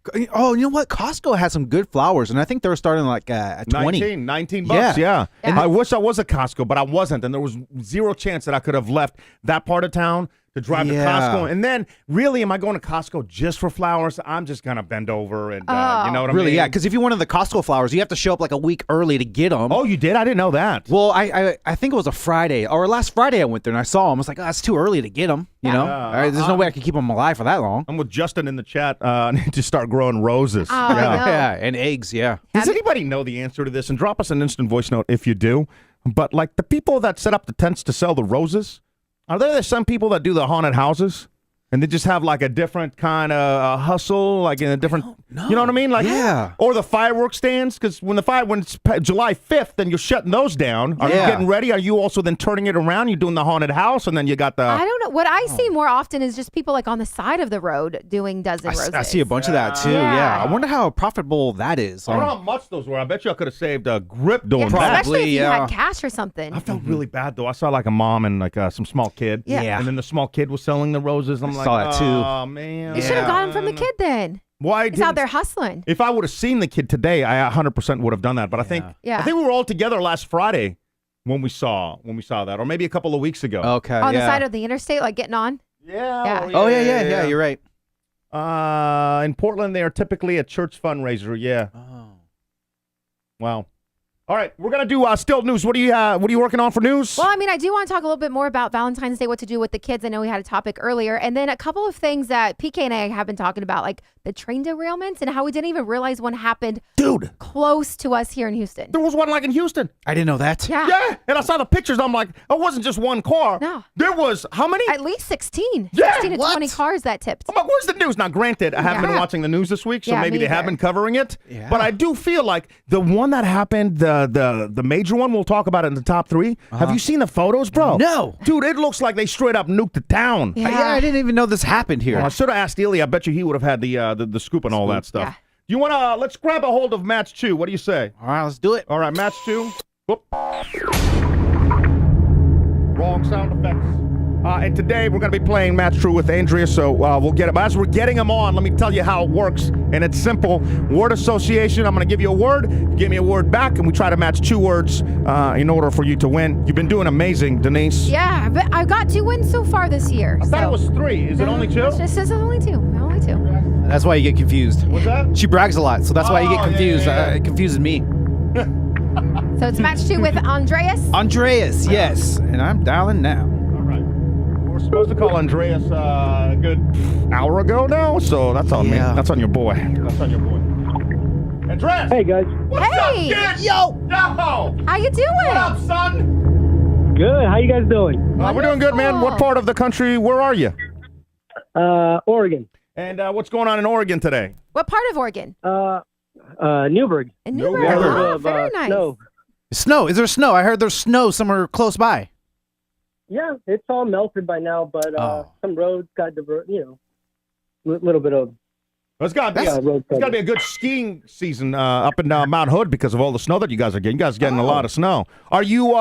you know what? Costco has some good flowers, and I think they were starting like at 20. $19 Yeah. yeah. Yeah. I wish I was at Costco, but I wasn't, and there was zero chance that I could have left that part of town to drive to Yeah. Costco. And then, really, am I going to Costco just for flowers? I'm just going to bend over and, you know what I Really, mean? yeah, because if you wanted the Costco flowers, you have to show up like a week early to get them. Oh, you did? I didn't know that. Well, I think it was a Friday, or last Friday I went there and I saw them. I was like, oh, it's too early to get them, you know? There's no way I could keep them alive for that long. I'm with Justin in the chat. I need to start growing roses. I know. Yeah, and eggs, yeah. Does anybody know the answer to this? And drop us an instant voice note if you do. but like the people that set up the tents to sell the roses, are there some people that do the haunted houses? And they just have like a different kind of hustle, like in a different, you know what I mean? Like, yeah. Or the fireworks stands, because when it's July 5th, then you're shutting those down. Are you getting ready? Are you also then turning it around? You're doing the haunted house, and then you got the. I don't know. What I see more often is just people like on the side of the road doing dozen roses. I see a bunch of that too. Yeah. I wonder how profitable that is. I don't know how much those were. I bet you I could have saved a grip doing that. Especially if you had cash or something. I felt really bad though. I saw like a mom and like some small kid. Yeah. And then the small kid was selling the roses. I'm like, saw that too. Oh man. You should have gotten from the kid then. Why He's out there hustling. If I would have seen the kid today, I 100% would have done that. But I think we were all together last Friday when we saw that, or maybe a couple of weeks ago. Okay. On the side of the interstate, like getting on. Yeah. Oh yeah. You're right. In Portland, they are typically a church fundraiser. Yeah. Oh. Wow. All right, we're gonna do still news. What are you working on for news? Well, I mean, I do want to talk a little bit more about Valentine's Day, what to do with the kids. I know we had a topic earlier, and then a couple of things that PK and I have been talking about, like the train derailments and how we didn't even realize one happened, close to us here in Houston. There was one like in Houston. I didn't know that. Yeah, and I saw the pictures. I'm like, it wasn't just one car. No, there was how many? At least 16. Yeah, 16 to 20 cars that tipped. I'm like, where's the news? Now, granted, I haven't been watching the news this week, so maybe they have been covering it. Yeah. But I do feel like the one that happened, the major one, we'll talk about it in the top 3. Have you seen the photos, bro? No. Dude, it looks like they straight up nuked the town. Yeah, I didn't even know this happened here. Well, I should have asked Ely. I bet you he would have had the scoop and all that stuff. Yeah. You want to, let's grab a hold of match 2. What do you say? All right, let's do it. All right, match 2. Whoop. Wrong sound effects. And today we're going to be playing Match True with Andrea, so we'll get it. But as we're getting them on, let me tell you how it works. And it's simple. Word association. I'm going to give you a word. You give me a word back, and we try to match 2 words in order for you to win. You've been doing amazing, Denise. Yeah, but I've got 2 wins so far this year. I thought it was 3. Is it only 2? It says only 2. Only 2. That's why you get confused. What's that? She brags a lot, so that's why you get confused. Yeah. It confuses me. So it's match 2 with Andreas. Andreas, yes. And I'm dialing now. We're supposed to call Andreas a good hour ago now, so that's on me. That's on your boy. That's on your boy. Andreas! Hey, guys. What's up, kid? Yo! Yo! How you doing? What up, son? Good. How you guys doing? We're doing good, man. What part of the country, where are you? Oregon. And what's going on in Oregon today? What part of Oregon? Newburgh. In Newburgh. Newburgh. Oh, very nice. Snow. Is there snow? I heard there's snow somewhere close by. Yeah, it's all melted by now, but some roads got little bit of. It's got to be a good skiing season up in Mount Hood because of all the snow that you guys are getting. You guys are getting a lot of snow. Are you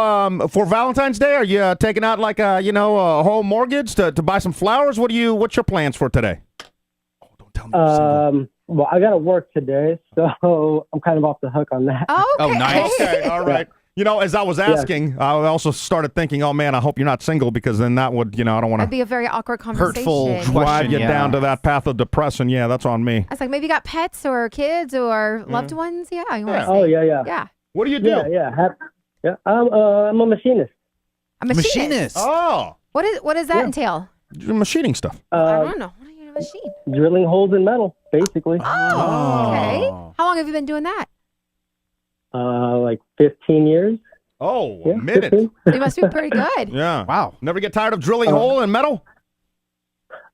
for Valentine's Day? Are you taking out like a home mortgage to buy some flowers? What's your plans for today? Oh, don't tell me you're single. Well, I got to work today, so I'm kind of off the hook on that. Okay. Oh, nice. Okay, all right. As I was asking, I also started thinking, oh, man, I hope you're not single because then that would, I don't want to. That'd be a very awkward conversation. Hurtful drive you down to that path of depression. Yeah, that's on me. I was like, maybe you got pets or kids or loved ones. Yeah. You want to Oh, yeah. Yeah. What do you do? Yeah. I'm a machinist. A machinist. Oh. What does that entail? Machining stuff. I don't know. What do you machine? Drilling holes in metal, basically. Oh, okay. How long have you been doing that? Like 15 years. Oh, Yeah, a minute. 15. You must be pretty good. Yeah. Wow. Never get tired of drilling hole in metal?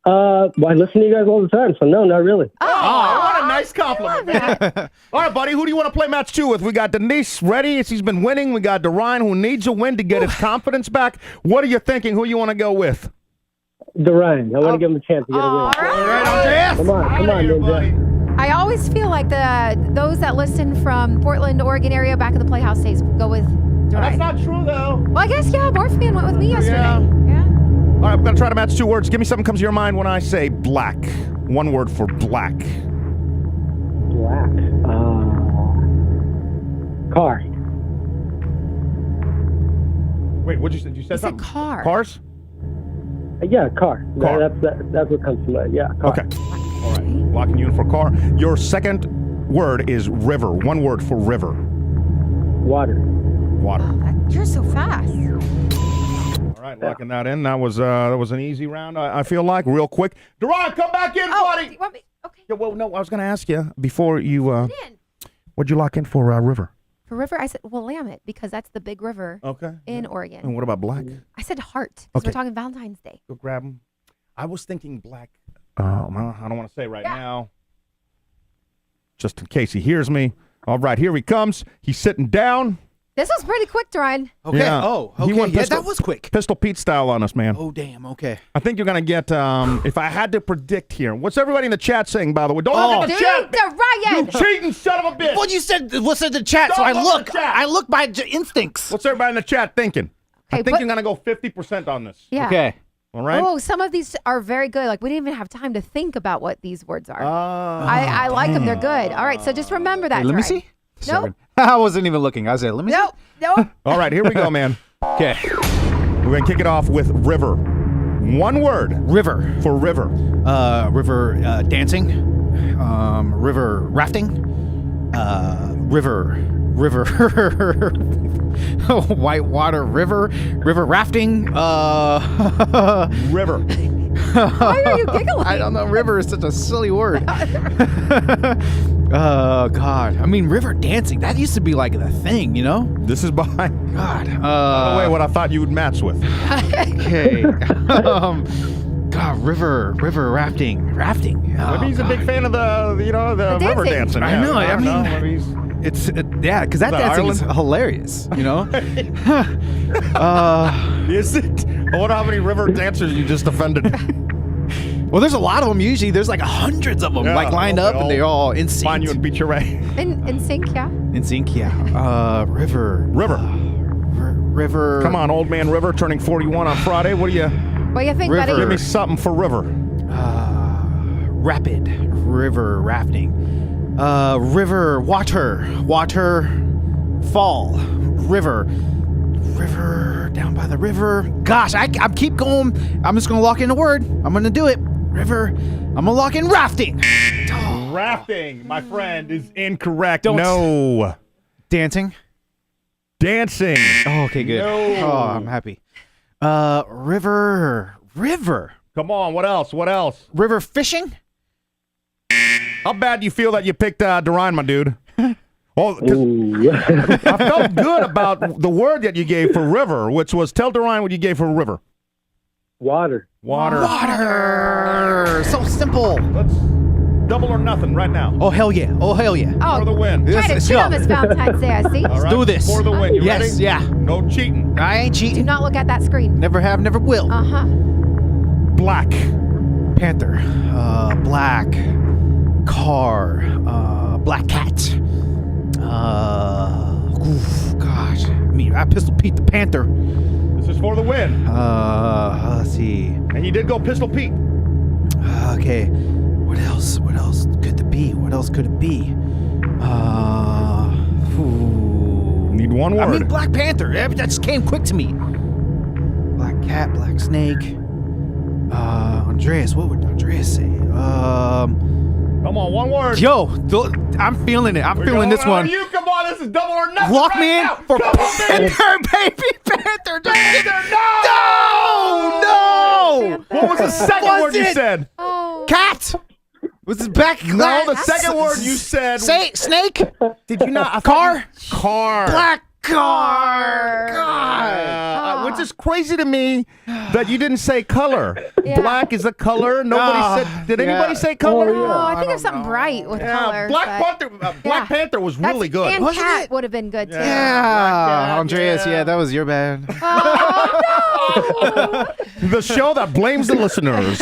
Well, I listen to you guys all the time, so no, not really. Oh, what a nice compliment, man. All right, buddy, who do you want to play match 2 with? We got Denise ready. She's been winning. We got Dorian, who needs a win to get his confidence back. What are you thinking? Who you want to go with? Dorian. I want to give him a chance to get a win. All right. Andreas. Come on, Ninja. I always feel like those that listen from Portland, Oregon area back in the Playhouse days go with That's Dorian. not true, though. Well, I guess, Morphean went with me yesterday. Yeah. Yeah. All right, I'm going to try to match 2 words. Give me something comes to your mind when I say black. One word for black. Black. Car. Wait, what'd you say? You said You said something? car. Cars? Yeah, car. Car. That's what comes to mind. Yeah, car. Okay. All right. Locking you in for car. Your second word is river. One word for river. Water. Water. Oh, you're so fast. All right, locking that in. That was an easy round. I feel like real quick. Deron, come back in, Do buddy. you want me? Okay. Yeah, well, no, I was going to ask you before you. In. What'd you lock in for river? For river, I said Willamette because that's the big river in Oregon. And what about black? I said heart because we're talking Valentine's Day. Go grab them. I was thinking black. Oh, I don't want to say right now. Just in case he hears me. All right, here he comes. He's sitting down. This was pretty quick, Duran. Okay. Yeah. Oh, okay. He went That was quick. Pistol Pete style on us, man. Oh, damn. Okay. I think you're going to get, if I had to predict here, what's everybody in the chat saying, by the way? Don't look at the chat. Ryan. You cheating son of a bitch. Well, you said, what's in the chat? So I look by instincts. What's everybody in the chat thinking? Okay, I think you're going to go 50% on this. Yeah. Okay. All right? Oh, some of these are very good. Like, we didn't even have time to think about what these words are. I like them. They're good. All right, so just remember that. Hey, let me see. Nope. I wasn't even looking. I said, let me see. Nope. All right, here we go, man. Okay. We're going to kick it off with river. One word. River. For river. River dancing. River rafting. River. Whitewater river. River rafting. River. Why are you giggling? I don't know. River is such a silly word. Oh, God. I mean, river dancing. That used to be like the thing, you know? This is behind. God. By the way, what I thought you would match with. Okay. God, river rafting. Oh, Maybe he's a big fan of the river dancing. I know. I mean, Maybe he's... It's because that dancing is hilarious, you know. Is it? I wonder how many river dancers you just offended. Well, there's a lot of them. Usually, there's like hundreds of them, like lined up, and they're all in sync. Find you and beat your way. In sync, yeah. In sync, yeah. River. River. Come on, old man River, turning 41 on Friday. What do you think, River. buddy? Give me something for River. Rapid. River rafting. River. Water. Fall. River. Down by the river. Gosh, I keep going. I'm just going to lock in a word. I'm going to do it. River. I'm going to lock in rafting. Rafting, my friend, is incorrect. Don't. No. Dancing. Oh, okay, good. No. Oh, I'm happy. River. Come on, what else? River fishing. How bad do you feel that you picked Duran, my dude? Well, I felt good about the word that you gave for river, which was, tell Duran what you gave for river. Water. So simple. Let's double or nothing right now. Oh, hell yeah. For the win. Try to cheat on this Valentine's Day, I see. All right, do this. For the win. You ready? Yes, yeah. No cheating. I ain't Do cheating. not look at that screen. Never have, never will. Uh-huh. Black. Panther. Black. Car. Black cat. Gosh. I mean, I Pistol Pete the Panther. This is for the win. Let's see. And you did go Pistol Pete. Okay. What else could it be? Need one word. I mean, Black Panther. That just came quick to me. Black cat, black snake. Andreas. What would Andreas say? Come on, one word. Yo, I'm feeling it. I'm feeling this one. You come on, this is double or nothing. Lock right me in now. for Come on, baby. Panther, baby, Panther. No. What was the second word you said? Oh. Cat. Was this back? No, the second word you said. Say snake. Did you not? Car. Black car. God. Which is crazy to me that you didn't say color. Yeah. Black is a color. Nobody said. Did anybody say color? Oh, I think there's something bright with color. Black Panther was really good. And Wasn't cat it? would have been good, too. Yeah, Andreas. Yeah, that was your bad. Oh, no. The show that blames the listeners.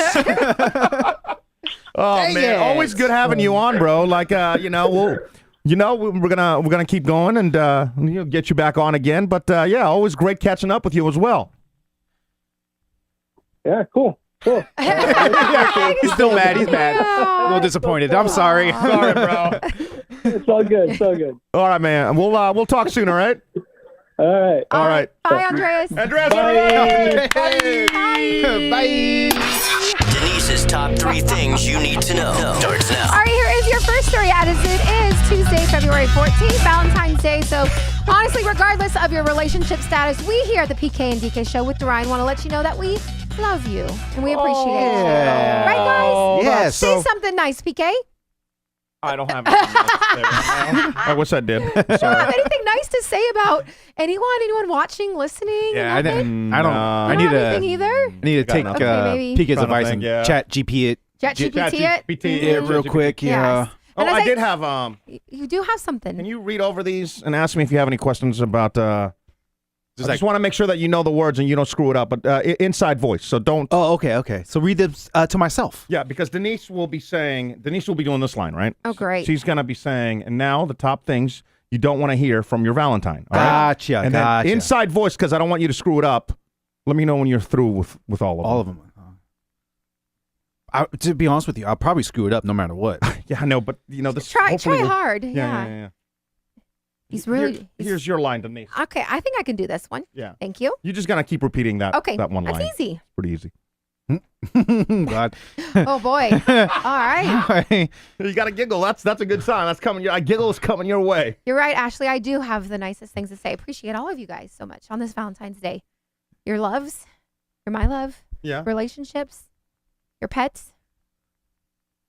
Oh Dang man, it. always good having you on, bro. Like we're gonna keep going and get you back on again. But always great catching up with you as well. Yeah, cool. He's still mad. He's mad. A little disappointed. I'm sorry. Sorry, bro. It's all good. All right, man. We'll talk soon. All right. All right. Bye, Andreas. Andreas. Bye. Denise's top 3 things you need to know starts now. All right, here is your first story, as it is Tuesday, February 14th, Valentine's Day. So, honestly, regardless of your relationship status, we here at the PK and DK Show with Ryan want to let you know that we love you and we appreciate you. Yeah. Right, guys? Yes. Say something nice, PK. I don't have anything nice there. I wish I did. You don't have anything nice to say about anyone watching, listening? Yeah, I nothing? don't. I need anything either. I need to take maybe. PK's advice and chat GPT it. Chat GPT it? Real quick. Yeah. Yes. Oh, And I did have. You do have something. Can you read over these and ask me if you have any questions about? I just want to make sure that you know the words and you don't screw it up. But inside voice, so don't. Oh, okay. So read them to myself. Yeah, because Denise will be doing this line, right? Oh, great. She's gonna be saying, and now the top things you don't want to hear from your Valentine. All right? Gotcha. And then inside voice, because I don't want you to screw it up. Let me know when you're through with all of them. All of them. To be honest with you, I'll probably screw it up no matter what. Yeah, I know, but this. Try hard. Yeah. He's really. Here's your line, Denise. Okay, I think I can do this one. Yeah. Thank you. You're just gonna keep repeating that. Okay. That one line. That's easy. Pretty easy. God. Oh boy. All right. You gotta giggle. That's a good sign. That's coming. A giggle is coming your way. You're right, Ashley. I do have the nicest things to say. Appreciate all of you guys so much on this Valentine's Day. Your loves, you're my love. Yeah. Relationships, your pets.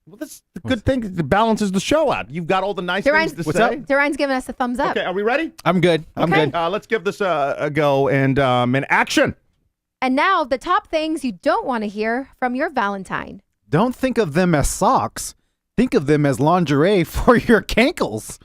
Well, that's the good thing. It balances the show out. You've got all the nice things to say. Duran's giving us a thumbs up. Okay, are we ready? I'm good. I'm good. Let's give this a go and in action. And now the top things you don't want to hear from your Valentine. Don't think of them as socks. Think of them as lingerie for your cankles.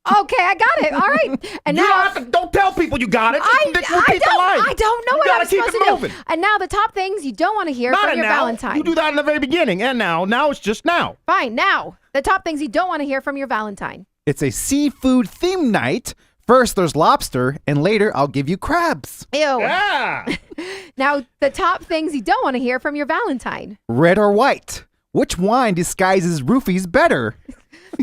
Okay, I got it. All right. And now don't tell people you got it. Just repeat the line. I don't know what I'm supposed to moving. do. And now the top things you don't want to hear from your Valentine. You do that in the very beginning. And now it's just now. Fine. Now, the top things you don't want to hear from your Valentine. It's a seafood theme night. First there's lobster, and later I'll give you crabs. Ew. Yeah. Now, the top things you don't want to hear from your Valentine. Red or white? Which wine disguises roofies better?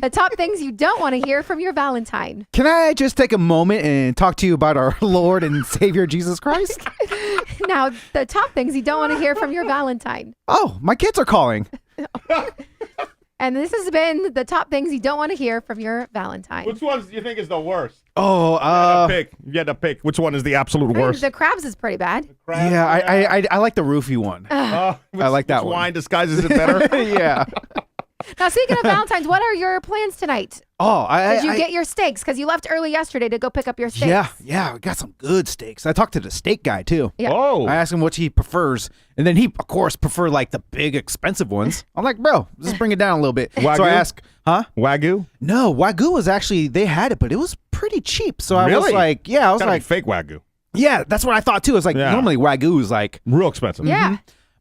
The top things you don't want to hear from your Valentine. Can I just take a moment and talk to you about our Lord and Savior Jesus Christ? Now, the top things you don't want to hear from your Valentine. Oh, my kids are calling. And this has been the top things you don't want to hear from your Valentine. Which ones do you think is the worst? Oh, You had to pick. Which one is the absolute worst? The crabs is pretty bad. Yeah, I like the roofie one. I like that one. Wine disguises it better? Yeah. Now, speaking of Valentine's, what are your plans tonight? Oh, Did you get your steaks? Because you left early yesterday to go pick up your steaks. Yeah, we got some good steaks. I talked to the steak guy too. Yeah. Oh. I asked him what he prefers, and then he, of course, preferred like the big, expensive ones. I'm like, bro, just bring it down a little bit. Wagyu? So I asked, huh? Wagyu? No, Wagyu was actually, they had it, but it was pretty cheap. So I was Really? like, yeah, I was Gotta like, be fake Wagyu. yeah, that's what I thought too. It's like normally Wagyu is like real expensive. Yeah.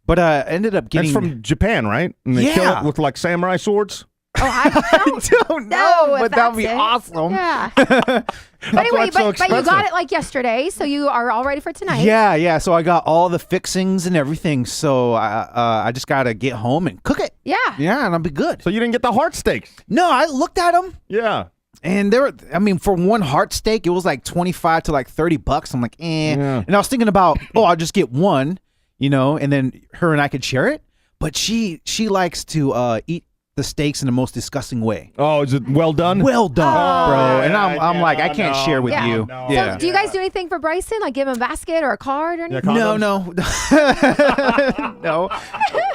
But I ended up getting. That's from Japan, right? And they kill it with like samurai swords. Oh, I don't know, but that would be awesome. Yeah. But anyway, so but you got it like yesterday, so you are all ready for tonight. Yeah. So I got all the fixings and everything. So I just got to get home and cook it. Yeah. Yeah, and I'll be good. So you didn't get the heart steaks? No, I looked at them. Yeah. And there were, I mean, for one heart steak, it was like $25 to like $30. I'm like, Yeah. And I was thinking about, I'll just get one, and then her and I could share it. But she likes to eat the steaks in the most disgusting way. Oh, is it well done? Well done, bro. And I'm like, I can't no, share with no, you. no. Yeah. So do you guys do anything for Bryson? Like give him a basket or a card or anything? Yeah, No. No.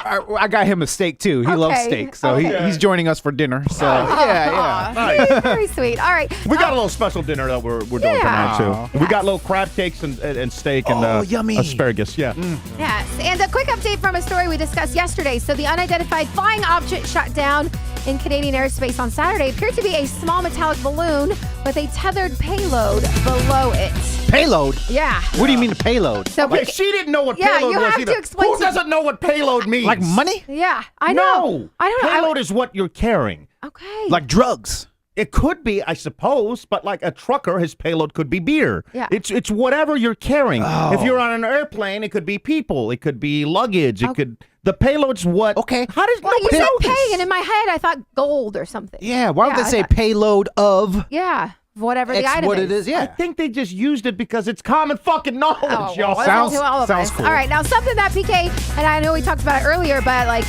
I got him a steak too. He loves steak. So he's joining us for dinner. So yeah. Nice. Very sweet. All right. We got a little special dinner that we're doing tonight too. We got little crab cakes and steak and yummy. asparagus. Yeah. Yes. And a quick update from a story we discussed yesterday. So the unidentified flying object shot down in Canadian airspace on Saturday appeared to be a small metallic balloon with a tethered payload below it. Payload? Yeah. What do you mean a payload? So Okay, she didn't know what payload you was have either. to explain Who doesn't know what payload means? Like money? Yeah, I know. No. I don't know. Payload is what you're carrying. Okay. Like drugs? It could be, I suppose, but like a trucker, his payload could be beer. Yeah. It's whatever you're carrying. Oh. If you're on an airplane, it could be people. It could be luggage. It could. The payload's what? Okay. How does Well, you nobody said know pay, this? and in my head, I thought gold or something. Yeah. Why would Yeah, they say I thought- payload of Yeah, whatever the X item what is. it is? Yeah. I think they just used it because it's common fucking knowledge, Oh, y'all. well, Sounds- listen to all of sounds us. cool. All right, now something that PK, and I know we talked about it earlier, but like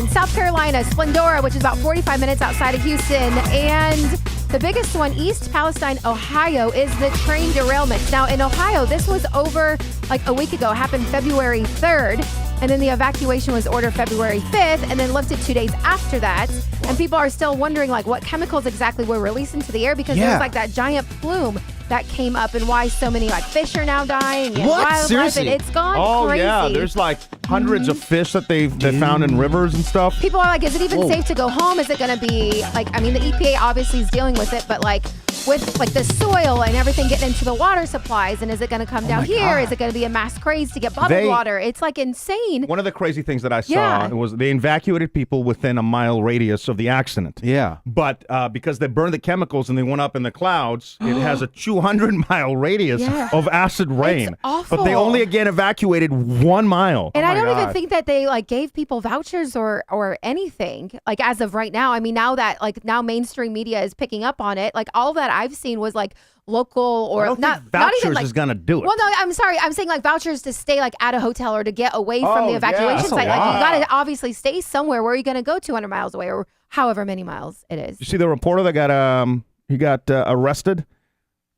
in South Carolina, Splendora, which is about 45 minutes outside of Houston, and the biggest one, East Palestine, Ohio, is the train derailment. Now in Ohio, this was over like a week ago, happened February 3rd. And then the evacuation was ordered February 5th and then lifted 2 days after that. And people are still wondering like what chemicals exactly were released into the air because there's like that giant plume that came up and why so many like fish are now dying and wildlife. Seriously? And it's gone crazy. Yeah, there's like hundreds of fish that they found in rivers and stuff. People are like, is it even safe to go home? Is it going to be like, I mean, the EPA obviously is dealing with it, but like with like the soil and everything getting into the water supplies, and is it going to come down here? God. Is it going to be a mass craze to get bottled water? It's like insane. One of the crazy things that I saw was they evacuated people within a mile radius of the accident. Yeah. But because they burned the chemicals and they went up in the clouds, it has a 200-mile radius of acid rain. It's awful. But they only again evacuated 1 mile. And I don't even think that they like gave people vouchers or anything like as of right now. I mean, now that like now mainstream media is picking up on it, like all that I've seen was like local or I don't not think vouchers not even, like, is gonna do it. Well, no, I'm sorry. I'm saying like vouchers to stay like at a hotel or to get away from the evacuation site. Like you got to obviously stay somewhere. Where are you going to go 200 miles away or however many miles it is? You see the reporter that got arrested?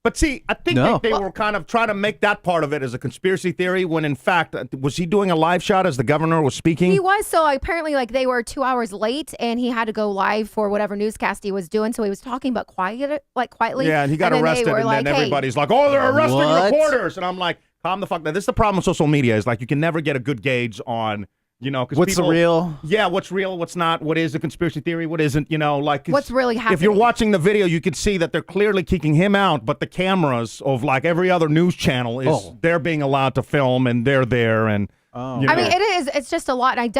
But see, I think they were kind of trying to make that part of it as a conspiracy theory when in fact, was he doing a live shot as the governor was speaking? He was. So apparently like they were 2 hours late and he had to go live for whatever newscast he was doing. So he was talking but quietly. Yeah, and he got arrested and then everybody's like, oh, they're arresting reporters. And I'm like, calm the fuck down. This is the problem with social media is like you can never get a good gauge on, you know, because what's real? Yeah, what's real, what's not, what is a conspiracy theory, what isn't, you know, like what's really happening. If you're watching the video, you could see that they're clearly kicking him out, but the cameras of like every other news channel is they're being allowed to film and they're there and you know. I mean, it's just a lot. And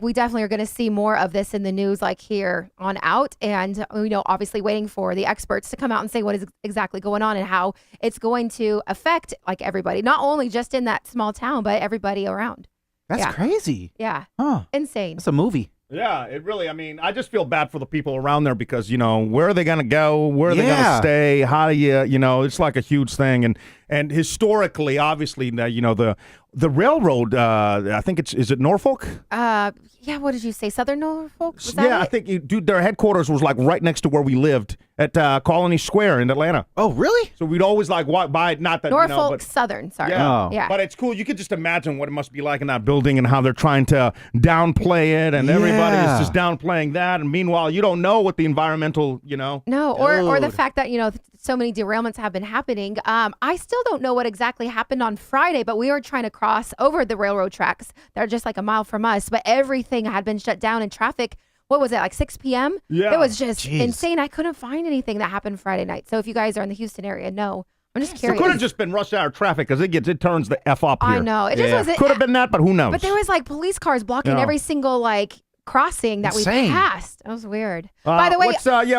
we definitely are going to see more of this in the news like here on out. And, you know, obviously waiting for the experts to come out and say what is exactly going on and how it's going to affect like everybody, not only just in that small town, but everybody around. That's crazy. Yeah. Huh. Insane. It's a movie. Yeah, it really, I mean, I just feel bad for the people around there because, you know, where are they going to go? Where are they going to stay? How do you know, it's like a huge thing. And historically, obviously, you know, the railroad, I think is it Norfolk? Yeah, what did you say? Southern Norfolk? Was that I think, their headquarters was like right next to where we lived at Colony Square in Atlanta. Oh, really? So we'd always like walk by, not that, Norfolk you know, but, Southern, sorry. Yeah, yeah. But it's cool. You could just imagine what it must be like in that building and how they're trying to downplay it and everybody is just downplaying that. And meanwhile, you don't know what the environmental, you know. No, or the fact that, you know, so many derailments have been happening. I still don't know what exactly happened on Friday, but we were trying to cross over the railroad tracks. They're just like a mile from us, but everything had been shut down in traffic. What was it, like 6 p.m.? Yeah. It was just insane. I couldn't find anything that happened Friday night. So if you guys are in the Houston area, no. I'm just curious. It could have just been rush hour traffic because it turns the F up here. I know. It just was. Could have been that, but who knows? But there was like police cars blocking every single like crossing that we passed. That was weird. By the way,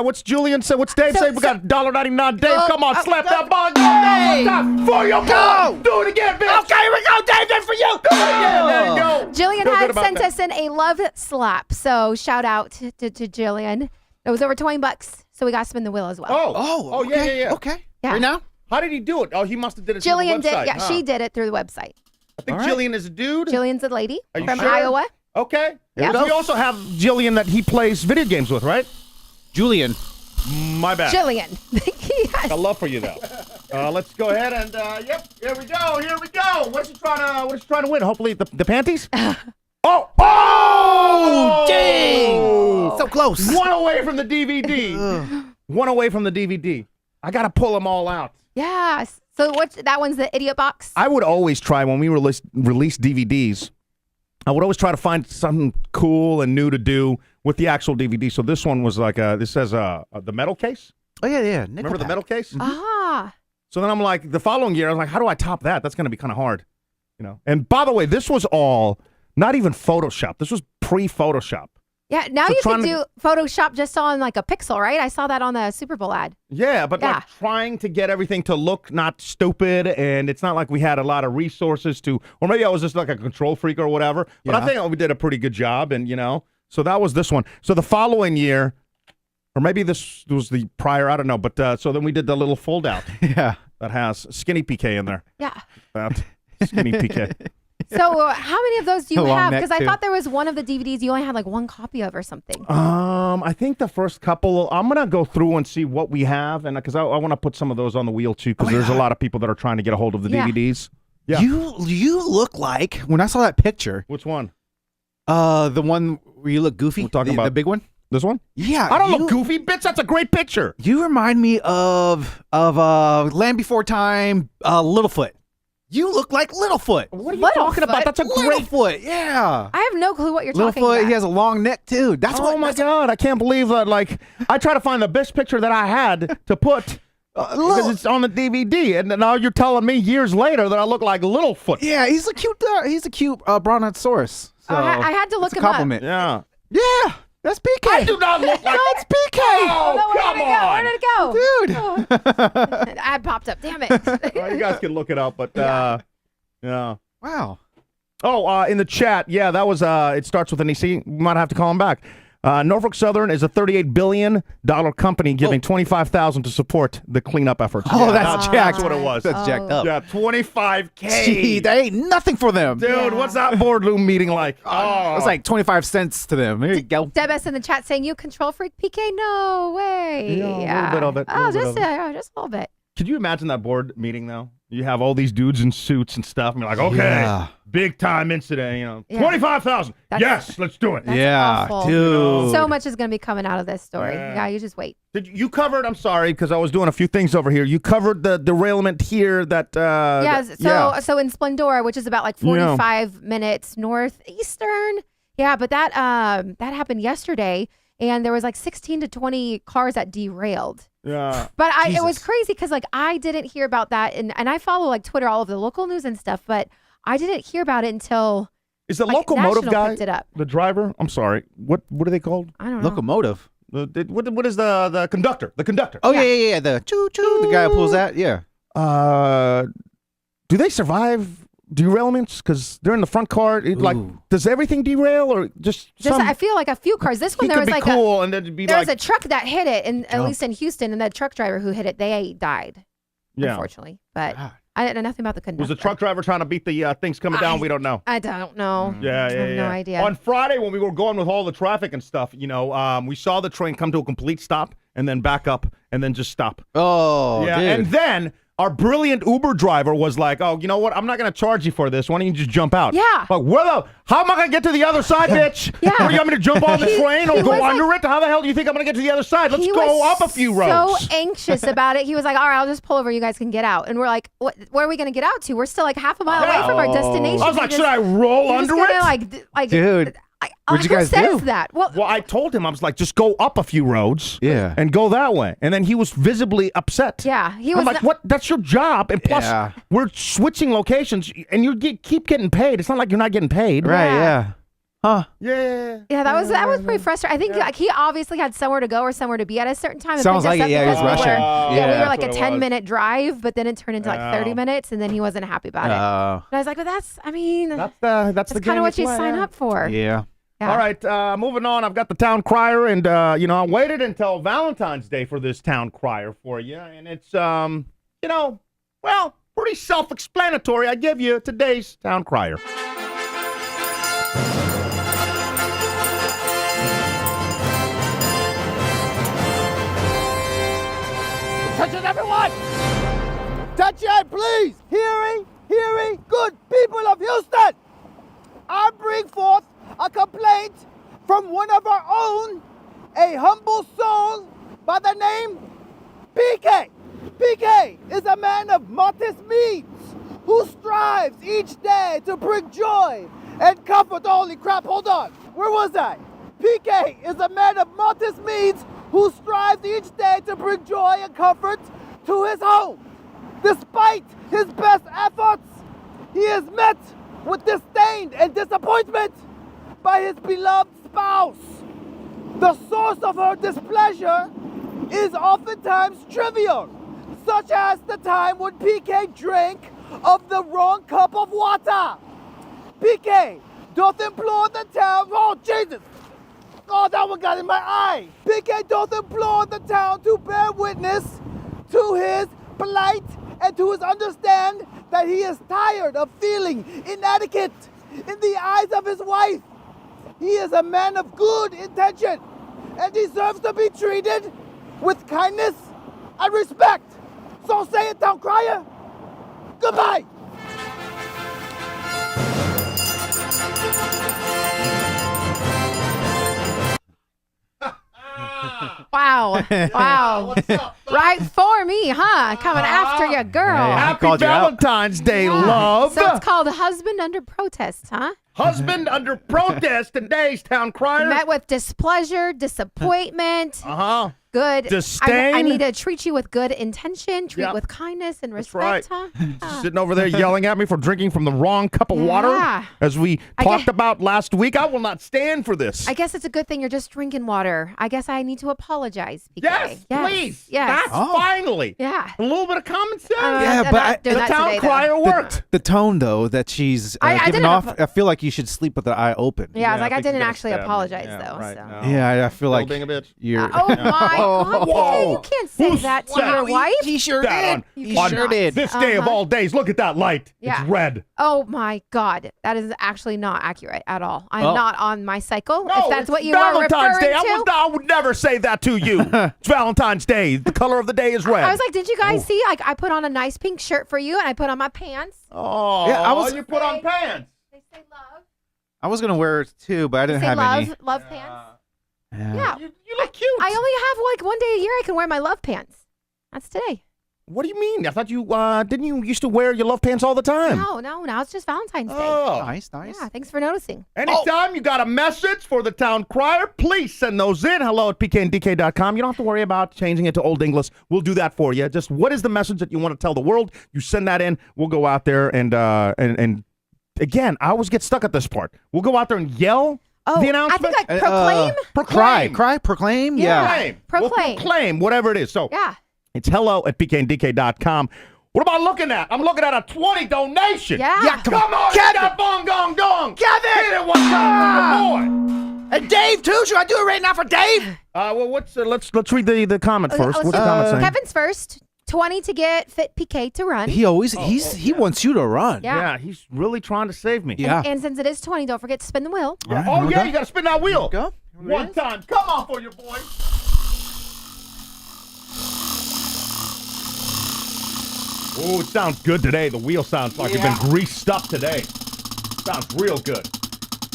what's Julian say? What's Dave say? We got $1.99. Dave, come on, slap that ball. Go for your ball. Do it again, bitch. Okay, here we go, Dave. That's for you. Do it again. There you go. Jillian had sent us in a love slap. So shout out to Jillian. It was over $20, so we got to spin the wheel as well. Yeah. Okay. Yeah. Right now? How did he do it? Oh, he must have did it Jillian through the website. did. Yeah, she did it through the website. I think Jillian is a dude. Jillian's a lady Are you from sure? Iowa. Okay. Yeah. We also have Jillian that he plays video games with, right? Julian. My bad. Jillian. Yes. I love for you though. Let's go ahead and here we go. Here we go. What you trying to win? Hopefully the panties. Oh, dang! So close. One away from the DVD. One away from the DVD. I gotta pull them all out. Yeah. So that one's the idiot box. I would always try when we release DVDs. I would always try to find something cool and new to do with the actual DVD. So this one was like this says the metal case. Oh yeah. Remember the metal case? Ah. So then I'm like, the following year, I was like, how do I top that? That's going to be kind of hard, you know. And by the way, this was all not even Photoshop. This was pre-Photoshop. Yeah, now you can do Photoshop just on like a pixel, right? I saw that on the Super Bowl ad. Yeah, but like trying to get everything to look not stupid, and it's not like we had a lot of resources to, or maybe I was just like a control freak or whatever, but I think we did a pretty good job, and you know, so that was this one. So the following year, or maybe this was the prior, I don't know, but so then we did the little fold out. Yeah. That has Skinny PK in there. Yeah. That Skinny PK. So how many of those do you have? Because I thought there was one of the DVDs you only had like one copy of or something. I think the first couple, I'm going to go through and see what we have. And because I want to put some of those on the wheel too, because there's a lot of people that are trying to get a hold of the DVDs. Yeah. You look like, when I saw that picture. Which one? The one where you look goofy. We're talking about the big one. This one? Yeah. I don't look goofy, bitch. That's a great picture. You remind me of Land Before Time, Littlefoot. You look like Littlefoot. What are you talking about? That's a great Littlefoot. Yeah. I have no clue what you're talking Littlefoot. about. He has a long neck too. That's oh my God! I can't believe that. Like, I try to find the best picture that I had to put because it's on the DVD, and now you're telling me years later that I look like Littlefoot. Yeah, he's a cute Brontosaurus. So I had to look it's a him up. compliment. Yeah. Yeah. That's PK. I do not look like That's PK. Oh, come on. Where did it go? Dude. Ad popped up. Damn it. Well, you guys can look it up, but yeah. Wow. Oh, in the chat, yeah, that was. It starts with an EC. We might have to call him back. Norfolk Southern is a $38 billion company giving $25,000 to support the cleanup efforts. Oh, that's jacked. That's what it was. That's jacked up. Yeah, $25K. Gee, that ain't nothing for them. Dude, what's that boardroom meeting like? Oh, It's like 25 cents to them. There you go. Deb S in the chat saying, you control freak PK? No way. Yeah, a little bit of it. Oh, just a little bit. Could you imagine that board meeting, though? You have all these dudes in suits and stuff, and you're like, okay, Yeah. big time incident, Yeah. 25,000. Yes, let's do it. That's Yeah, awful. dude. So much is going to be coming out of this story. Yeah. Yeah, you just wait. Did you covered? I'm sorry, because I was doing a few things over here. You covered the derailment here. So in Splendora, which is about like 45 minutes northeastern. Yeah, but that happened yesterday, and there was like 16 to 20 cars that derailed. Yeah. But it was crazy because like I didn't hear about that, and I follow like Twitter, all of the local news and stuff, but I didn't hear about it until Is the like, locomotive National guy picked it up. the driver? I'm sorry. What are they called? I don't know. Locomotive. What is the conductor? The conductor. Oh, yeah. The choo-choo. The guy who pulls that. Yeah. Do they survive derailments? Because they're in the front car. Like, does everything derail or just some? I feel like a few cars. This one He there could was be like cool, and then it'd be there like was a truck that hit it, and at least in Houston, and that truck driver who hit it, they died. Unfortunately, but I didn't know nothing about the conductor. Was the truck driver trying to beat the things coming down? We don't know. I don't know. Yeah, I have no idea. On Friday, when we were going with all the traffic and stuff, we saw the train come to a complete stop and then back up and then just stop. Oh, yeah. dude. And then our brilliant Uber driver was like, "Oh, you know what? I'm not going to charge you for this. Why don't you just jump out?" Yeah. But how am I going to get to the other side, bitch? Yeah. What, do you want me to jump on the train or he go was under it? How the hell do you think I'm going to get to the other side? Let's go up a few roads. So anxious about it. He was like, "All right, I'll just pull over. You guys can get out." And we're like, "What? Where are we going to get out to? We're still like half a mile away from our destination." I was like, "Should I roll under it?" Like, dude. What'd you guys who says do? that? Well, I told him, I was like, just go up a few roads and go that way. And then he was visibly upset. Yeah. He was I'm like, what? That's your job. And plus, Yeah. we're switching locations and you keep getting paid. It's not like you're not getting paid. Right, yeah. Huh. Yeah. Yeah, that was pretty frustrating. I think like, he obviously had somewhere to go or somewhere to be at a certain time. and Sounds picked us like up it, yeah, he was because we rushing. were- Yeah, we were that's like a what it 10-minute drive, but then it turned into like 30 minutes, and then he wasn't happy about it. But I was like, but that's That's the kind game of what you play, sign up for. Yeah. Yeah. All right, moving on. I've got the town crier, and I waited until Valentine's Day for this town crier for you, and it's pretty self-explanatory. I give you today's town crier. Attention, everyone! Attention, please! Hearing, good people of Houston! I bring forth a complaint from one of our own, a humble soul by the name PK. PK is a man of modest means who strives each day to bring joy and comfort. Holy crap, hold on. Where was I? PK is a man of modest means who strives each day to bring joy and comfort to his home. Despite his best efforts, he is met with disdain and disappointment by his beloved spouse. The source of her displeasure is oftentimes trivial, such as the time when PK drank of the wrong cup of water. PK doth implore the town, oh Jesus! Oh, that one got in my eye. PK doth implore the town to bear witness to his plight and to his understand that he is tired of feeling inadequate in the eyes of his wife. He is a man of good intention and deserves to be treated with kindness and respect. So say it, town crier. Goodbye. Wow. Wow. What's up? Right for me, huh? Coming after you, girl. Hey, Happy called you out. Valentine's Day, love. So it's called Husband Under Protest, huh? Husband under protest in days, town crier. Met with displeasure, disappointment. Uh-huh. Good. Disdain. I need to treat you with good intention, treat Yep. with kindness and That's respect, right. huh? Sitting over there yelling at me for drinking from the wrong cup of water, Yeah. as we talked about last week. I will not stand for this. I guess it's a good thing you're just drinking water. I guess I need to apologize. PK. Yes, please. Yes. That's finally. Yeah. A little bit of common sense. Yeah, I'm but not doing the that town today, though. crier worked. The tone, though, that she's I giving didn't off, I feel like you should sleep with the eye open. Yeah, I was like, I think you didn't gotta actually stab me. apologize, Yeah, though. right, So. no. Yeah, I feel like being a bitch. you're. Oh, my God. Whoa. You can't say Who that to said- your wife. He sure That did. on- He on sure did. This day of all days, look at that light. Yeah. It's red. Oh, my God. That is actually not accurate at all. I'm Oh. not on my cycle, No, if that's it's what you Valentine's are referring Day. to. I would never say that to you. It's Valentine's Day. The color of the day is red. I was like, did you guys see? Like, I put on a nice pink shirt for you, and I put on my pants. oh, Yeah, I was- you put on pants. They say love. I was gonna wear it too, but I They didn't say have love, any. love pants. Yeah. Yeah. You look cute. I only have like one day a year I can wear my love pants. That's today. What do you mean? I thought you didn't you used to wear your love pants all the time? No, now it's just Valentine's Day. Oh. Nice, nice. Yeah, thanks for noticing. Anytime you got a message for the town crier, please send those in. Hello at pkndk.com. You don't have to worry about changing it to Old English. We'll do that for you. Just what is the message that you want to tell the world? You send that in. We'll go out there and again, I always get stuck at this part. We'll go out there and yell Oh, the I announcement. think like proclaim. Proclaim. Yeah. Proclaim. Proclaim. We'll proclaim, whatever it is. So Yeah. it's hello at pkndk.com. What about looking at? I'm looking at a 20 donation. Yeah. Come on, get that bong gong dong. Kevin! Hit it one time for the boy. And Dave, too. Should I do it right now for Dave? Well, what's let's read the comment first. Let's What's see. the comment saying? Kevin's first. 20 to get fit PK to run. He always he wants you to run. Yeah. He's really trying to save me. Yeah. And since it is 20, don't forget to spin the wheel. Yeah, Oh here we yeah, go. you got to spin that wheel. Go. One time. Come on for your boy. Oh, it sounds good today. The wheel sounds like it's been greased up today. Sounds real good.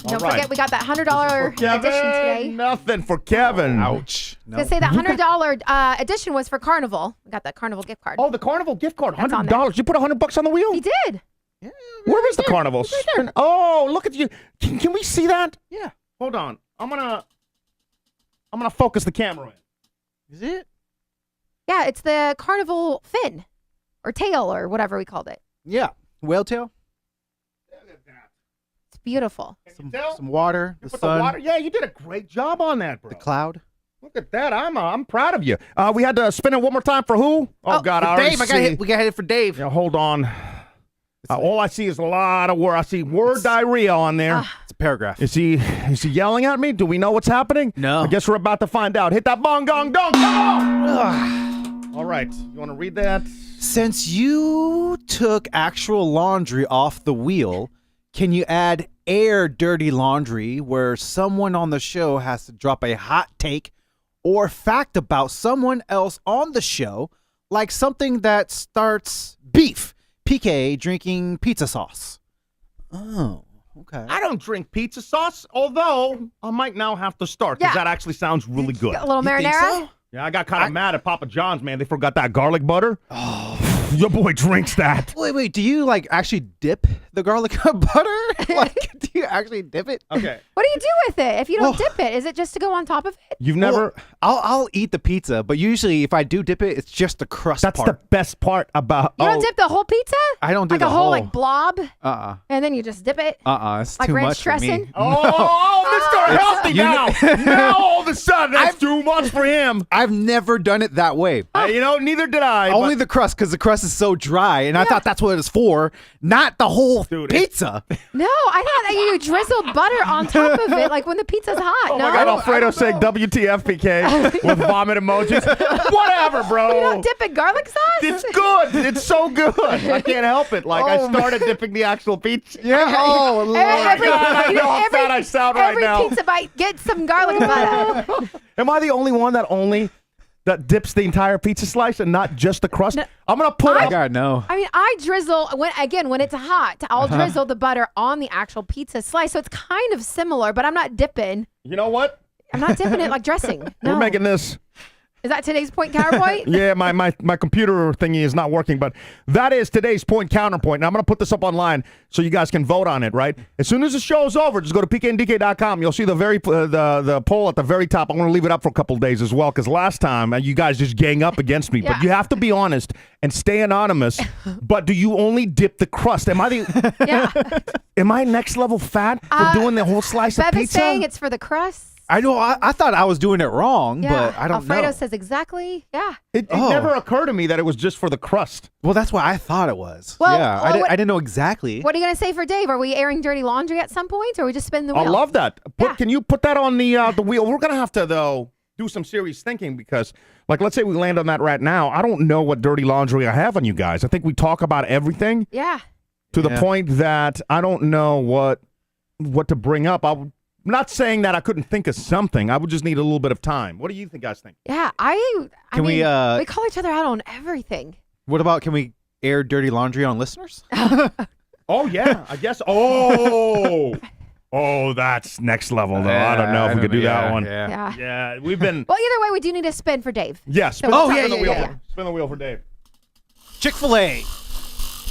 All Don't right. forget, we got that $100 Kevin, edition today. nothing for Kevin. Ouch. I was going to say that $100 edition was for Carnival. We got that Carnival gift card. Oh, the Carnival gift card, That's on there. $100. You put $100 on the wheel? He did. Where is the Carnival? Oh, look at you. Can we see that? Yeah. Hold on. I'm gonna focus the camera in. Is it? Yeah, it's the Carnival fin or tail or whatever we called it. Yeah. Whale tail. It's beautiful. Some water. You The put sun. the water. Yeah, you did a great job on that, bro. The cloud. Look at that. I'm proud of you. We had to spin it one more time for who? Oh God, I already Dave, see. we got hit for Dave. Yeah, hold on. All I see is a lot of word. I see word diarrhea on there. It's a paragraph. Is he yelling at me? Do we know what's happening? No. I guess we're about to find out. Hit that bong gong dong. Come on. All right. You want to read that? Since you took actual laundry off the wheel, can you add air dirty laundry where someone on the show has to drop a hot take or fact about someone else on the show, like something that starts beef, PK drinking pizza sauce? Oh, okay. I don't drink pizza sauce, although I might now have to start because Yeah. that actually sounds really good. A little You think marinara. so? Yeah, I got kind of mad at Papa John's, man. They forgot that garlic butter. Oh, your boy drinks that. Wait, do you like actually dip the garlic butter? Like, do you actually dip it? Okay. What do you do with it if you don't Oh. dip it? Is it just to go on top of it? You've never. Well, I'll eat the pizza, but usually if I do dip it, it's just the crust That's part. the best part about. You don't dip the whole pizza? I don't do like the a whole like blob, Uh-uh. and then you just dip it? It's Like too ranch much for dressing? me. Oh, Mr. Healthy you now. kn- Now all of a sudden, that's too much for him. I've never done it that way. Neither did I. Only but- the crust, because the crust is so dry, and I thought that's what it was for, not the whole pizza. No, I thought that you drizzled butter on top of it, like when the pizza's hot. Oh no, my God, Alfredo saying WTF PK with vomit emojis. Whatever, bro. you don't dip in garlic sauce? It's good. It's so good. I can't help it. Like, I started dipping the actual pizza. Yeah. Oh, Lord. Every, I know how fat I sound right every now. pizza bite, get some garlic butter. Am I the only one that dips the entire pizza slice and not just the crust? No, I'm going to put I up. gotta know. I mean, I drizzle when it's hot. I'll drizzle the butter on the actual pizza slice, so it's kind of similar. But I'm not dipping. You know what? I'm not dipping it like dressing. No. We're making this Is that today's point counterpoint? Yeah, my computer thingy is not working, but that is today's point counterpoint. Now I'm going to put this up online so you guys can vote on it, right? As soon as the show is over, just go to pkndk.com. You'll see the poll at the very top. I'm going to leave it up for a couple of days as well, because last time you guys just gang up against me. Yeah. But you have to be honest and stay anonymous. But do you only dip the crust? Am I next level fat for doing the whole slice of Bev is pizza? saying it's for the crust. I know. I thought I was doing it wrong, but I don't Alfredo know. says exactly. Yeah. It never occurred to me that it was just for the crust. Well, that's what I thought it was. Well, yeah, I didn't know exactly. What are you going to say for Dave? Are we airing dirty laundry at some point, or are we just spinning the wheel? I love that. Can you put that on the wheel? We're going to have to, though, do some serious thinking because, like, let's say we land on that right now. I don't know what dirty laundry I have on you guys. I think we talk about everything. Yeah. To the point that I don't know what to bring up. I'm not saying that I couldn't think of something. I would just need a little bit of time. What do you guys think? Yeah, I Can mean, we we call each other out on everything. What about, can we air dirty laundry on listeners? Oh, yeah, I guess. Oh, that's next level, though. I don't know if we could do that one. Yeah. We've been. Well, either way, we do need a spin for Dave. Yeah, spin the wheel for Dave. Chick-fil-A.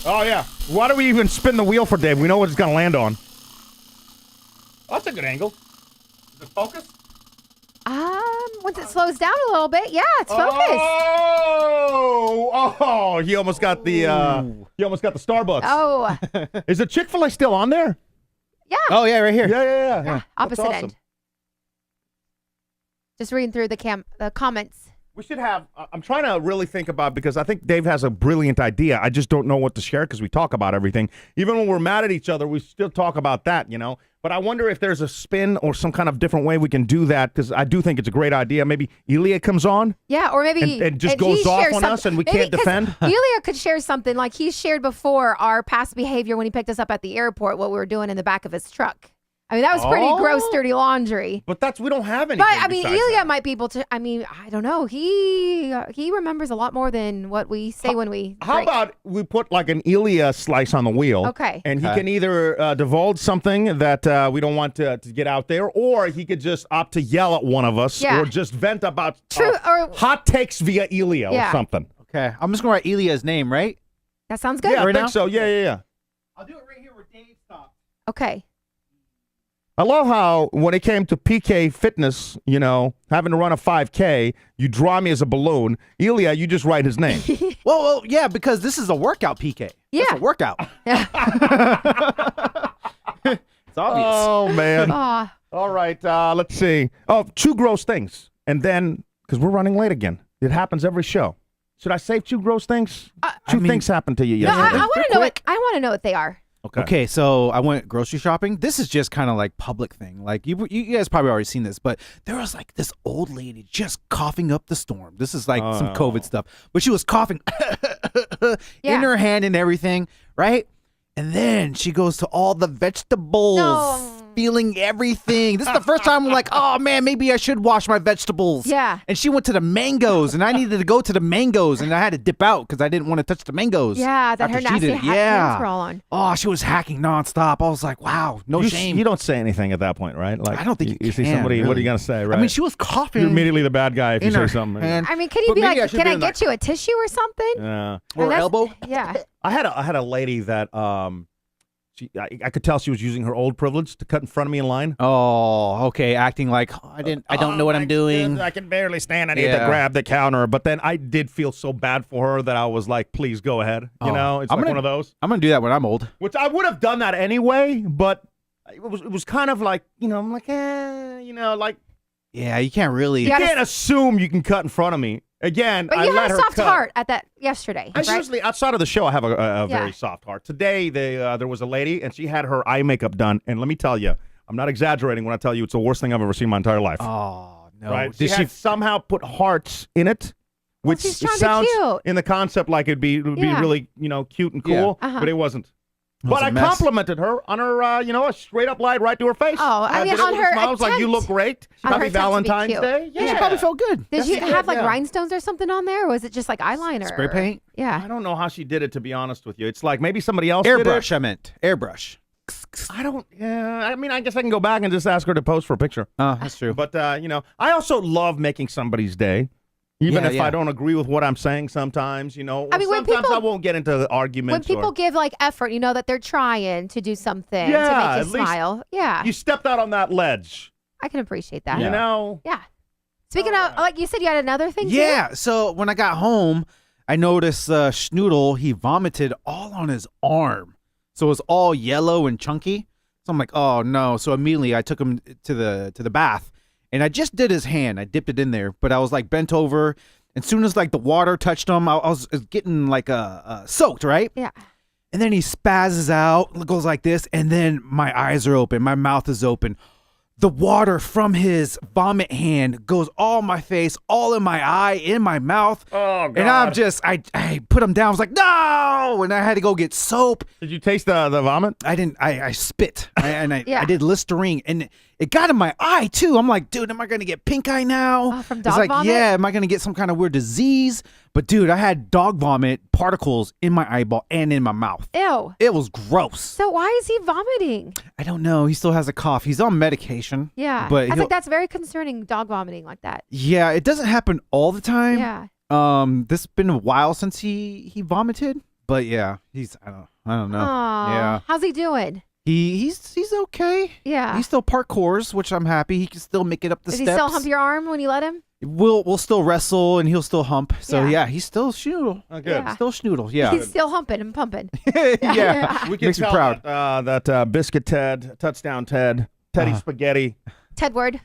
Oh, yeah. Why do we even spin the wheel for Dave? We know what it's going to land on. Oh, that's a good angle. Is it focus? Once it slows down a little bit, yeah, it's focused. Oh, he almost got the Starbucks. Oh. Is the Chick-fil-A still on there? Yeah. Oh, yeah, right here. Yeah. Opposite That's awesome. end. Just reading through the comments. We should have, I'm trying to really think about, because I think Dave has a brilliant idea. I just don't know what to share because we talk about everything. Even when we're mad at each other, we still talk about that, you know? But I wonder if there's a spin or some kind of different way we can do that, because I do think it's a great idea. Maybe Elia comes on. Yeah, or maybe and just goes off on us and we can't defend. Elia could share something like he shared before our past behavior when he picked us up at the airport, what we were doing in the back of his truck. I mean, that was pretty gross, dirty laundry. But we don't have anything. But I mean, Elia might be able to. I mean, I don't know. He remembers a lot more than what we say when we. How about we put like an Elia slice on the wheel? Okay. And he can either divulge something that we don't want to get out there, or he could just opt to yell at one of us, or just vent about or hot takes via Elia or something. Okay, I'm just gonna write Elia's name, right? That sounds good. Yeah, right I think now? so. Yeah. I'll do it right here where Dave stopped. Okay. I love how when it came to PK fitness, you know, having to run a 5K, you draw me as a balloon. Elia, you just write his name. well, yeah, because this is a workout, PK. Yeah. It's a workout. It's obvious. Oh, man. Aw. All right, let's see. Oh, 2 gross things. And then, because we're running late again. It happens every show. Should I save 2 gross things? 2 things happened to you No, yesterday. I want to know it. I want to know what they are. Okay, so I went grocery shopping. This is just kind of like public thing. Like you guys probably already seen this, but there was like this old lady just coughing up the storm. This is like some COVID stuff, but she was coughing in her hand and everything, right? And then she goes to all the vegetables, feeling everything. This is the first time I'm like, oh man, maybe I should wash my vegetables. Yeah. And she went to the mangoes, and I needed to go to the mangoes, and I had to dip out because I didn't want to touch the mangoes. Yeah, that her after she nasty did it. hands were all on. Oh, she was hacking nonstop. I was like, wow, no shame. You don't say anything at that point, right? Like, I don't think you see somebody. really. What are you gonna say? Right? I mean, she was coughing. You're immediately the bad guy if you in say her something. hand. I mean, can you But be maybe I like, should can be I like- get you a tissue or something? Yeah. Or And that's- elbow. Yeah. I had a lady that I could tell she was using her old privilege to cut in front of me in line. Oh, okay. Acting like I don't know what I'm doing. I can barely stand. I need to grab the counter. But then I did feel so bad for her that I was like, please go ahead. You know, it's I'm like gonna- one of those. I'm gonna do that when I'm old. Which I would have done that anyway, but it was kind of like, you know, I'm like, you know, like Yeah, you can't really. you can't assume you can cut in front of me. Again, But I you let had a her soft cut. heart at that yesterday, I right? usually, outside of the show, I have a very Yeah. soft heart. Today, there was a lady, and she had her eye makeup done. And let me tell you, I'm not exaggerating when I tell you it's the worst thing I've ever seen in my entire life. Oh no! Right? Did she had somehow put hearts in it, which she's trying to be sounds cute. in the concept like it would be Yeah. really, you know, cute and Yeah. cool, Uh-huh. but it wasn't. It was But a I mess. complimented her on her, you know, a straight up lie right to her face. Oh, I mean, did it on with a her smile. I was like, you look attempt. great. On her Happy attempt to be Valentine's cute. Day. Yeah. She probably felt good. Did she That's have it, like yeah. rhinestones or something on there, or was it just like eyeliner? Spray paint? Yeah. I don't know how she did it, to be honest with you. It's like maybe somebody else did it. Airbrush. I meant airbrush. I don't. Yeah, I mean, I guess I can go back and just ask her to pose for a picture. Oh, that's true. But you know, I also love making somebody's day. Even if I don't agree with what I'm saying sometimes, you know. I mean, sometimes I won't get into arguments. When people give like effort, you know that they're trying to do something to make you smile. Yeah. You stepped out on that ledge. I can appreciate that. You know? Yeah. Speaking of, like you said, you had another thing too? So when I got home, I noticed Schnoodle, he vomited all on his arm. So it was all yellow and chunky. So I'm like, oh no. So immediately I took him to the bath. And I just did his hand. I dipped it in there, but I was like bent over. And soon as like the water touched him, I was getting like soaked, right? Yeah. And then he spazzes out, goes like this, and then my eyes are open, my mouth is open. The water from his vomit hand goes all my face, all in my eye, in my mouth. Oh, God. And I'm just, I put him down. I was like, no! And I had to go get soap. Did you taste the vomit? I didn't. I spit. I did Listerine. And it got in my eye, too. I'm like, dude, am I going to get pink eye now? Oh, from dog vomit? Yeah, am I going to get some kind of weird disease? But, dude, I had dog vomit particles in my eyeball and in my mouth. Ew. It was gross. So why is he vomiting? I don't know. He still has a cough. He's on medication. Yeah. But I was like, that's very concerning, dog vomiting like that. Yeah, it doesn't happen all the time. Yeah. This has been a while since he vomited. But, yeah, I don't know. Aww. Yeah. How's he doing? He's okay. Yeah. He still parkours, which I'm happy. He can still make it up the steps. Does he still hump your arm when you let him? We'll still wrestle and he'll still hump. So yeah, he's still Schnoodle. Oh, good. Yeah. Still Schnoodle. Yeah. He's still humping and pumping. Yeah. We can Makes me tell proud. that Biscuit Ted, Touchdown Ted, Teddy Spaghetti, Tedward.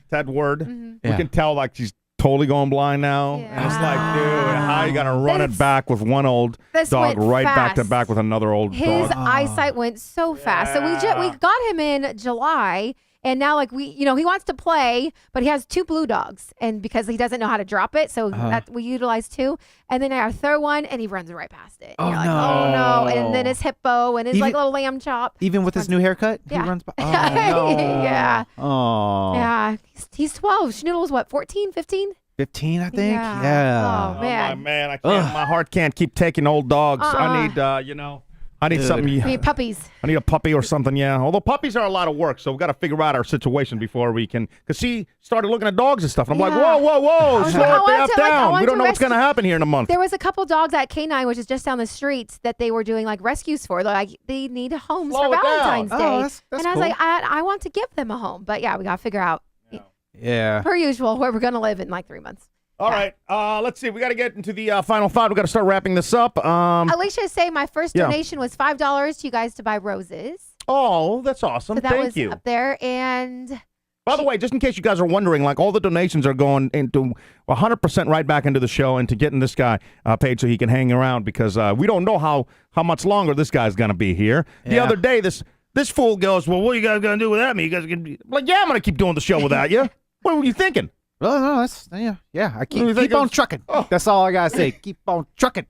We can tell like she's totally going blind now. Yeah. And it's like, dude, how you gonna run it back with one old dog right back to back with another old dog? His eyesight went so fast. So we got him in July. And now, like, he wants to play, but he has 2 blue dogs. And because he doesn't know how to drop it, so that we utilize 2. And then I throw one, and he runs right past it. And you're like, oh, no. And then his hippo and his, like, little lamb chop. Even with his new haircut? Yeah. He runs by? Oh, no. Yeah. Oh. Yeah. He's 12. Schnoodle's what, 14, 15? 15, I think? Yeah. Oh, man. Oh, my man. I can't. My heart can't keep taking old dogs. I need, I need something. I need puppies. I need a puppy or something, yeah. Although puppies are a lot of work, so we've got to figure out our situation before we can. Because she started looking at dogs and stuff. And I'm like, whoa, slow it down. We don't know what's going to happen here in a month. There was a couple dogs at K9, which is just down the street, that they were doing like rescues for. They're like, they need homes for Valentine's Day. That's and I was like, I want to give them a home. But yeah, we got to figure out, per usual, where we're going to live in like 3 months. All right. Let's see. We got to get into the final thought. We got to start wrapping this up. Alicia is saying my first donation was $5 to you guys to buy roses. Oh, that's awesome. So that Thank was you. up there. And by the way, just in case you guys are wondering, like all the donations are going into 100% right back into the show and to getting this guy paid so he can hang around because we don't know how much longer this guy's going to be here. The other day, this fool goes, well, what are you guys going to do without me? You guys going to be like, yeah, I'm going to keep doing the show without you. What were you thinking? Oh, no, that's, yeah. I keep on trucking. Oh. That's all I got to say. Keep on trucking.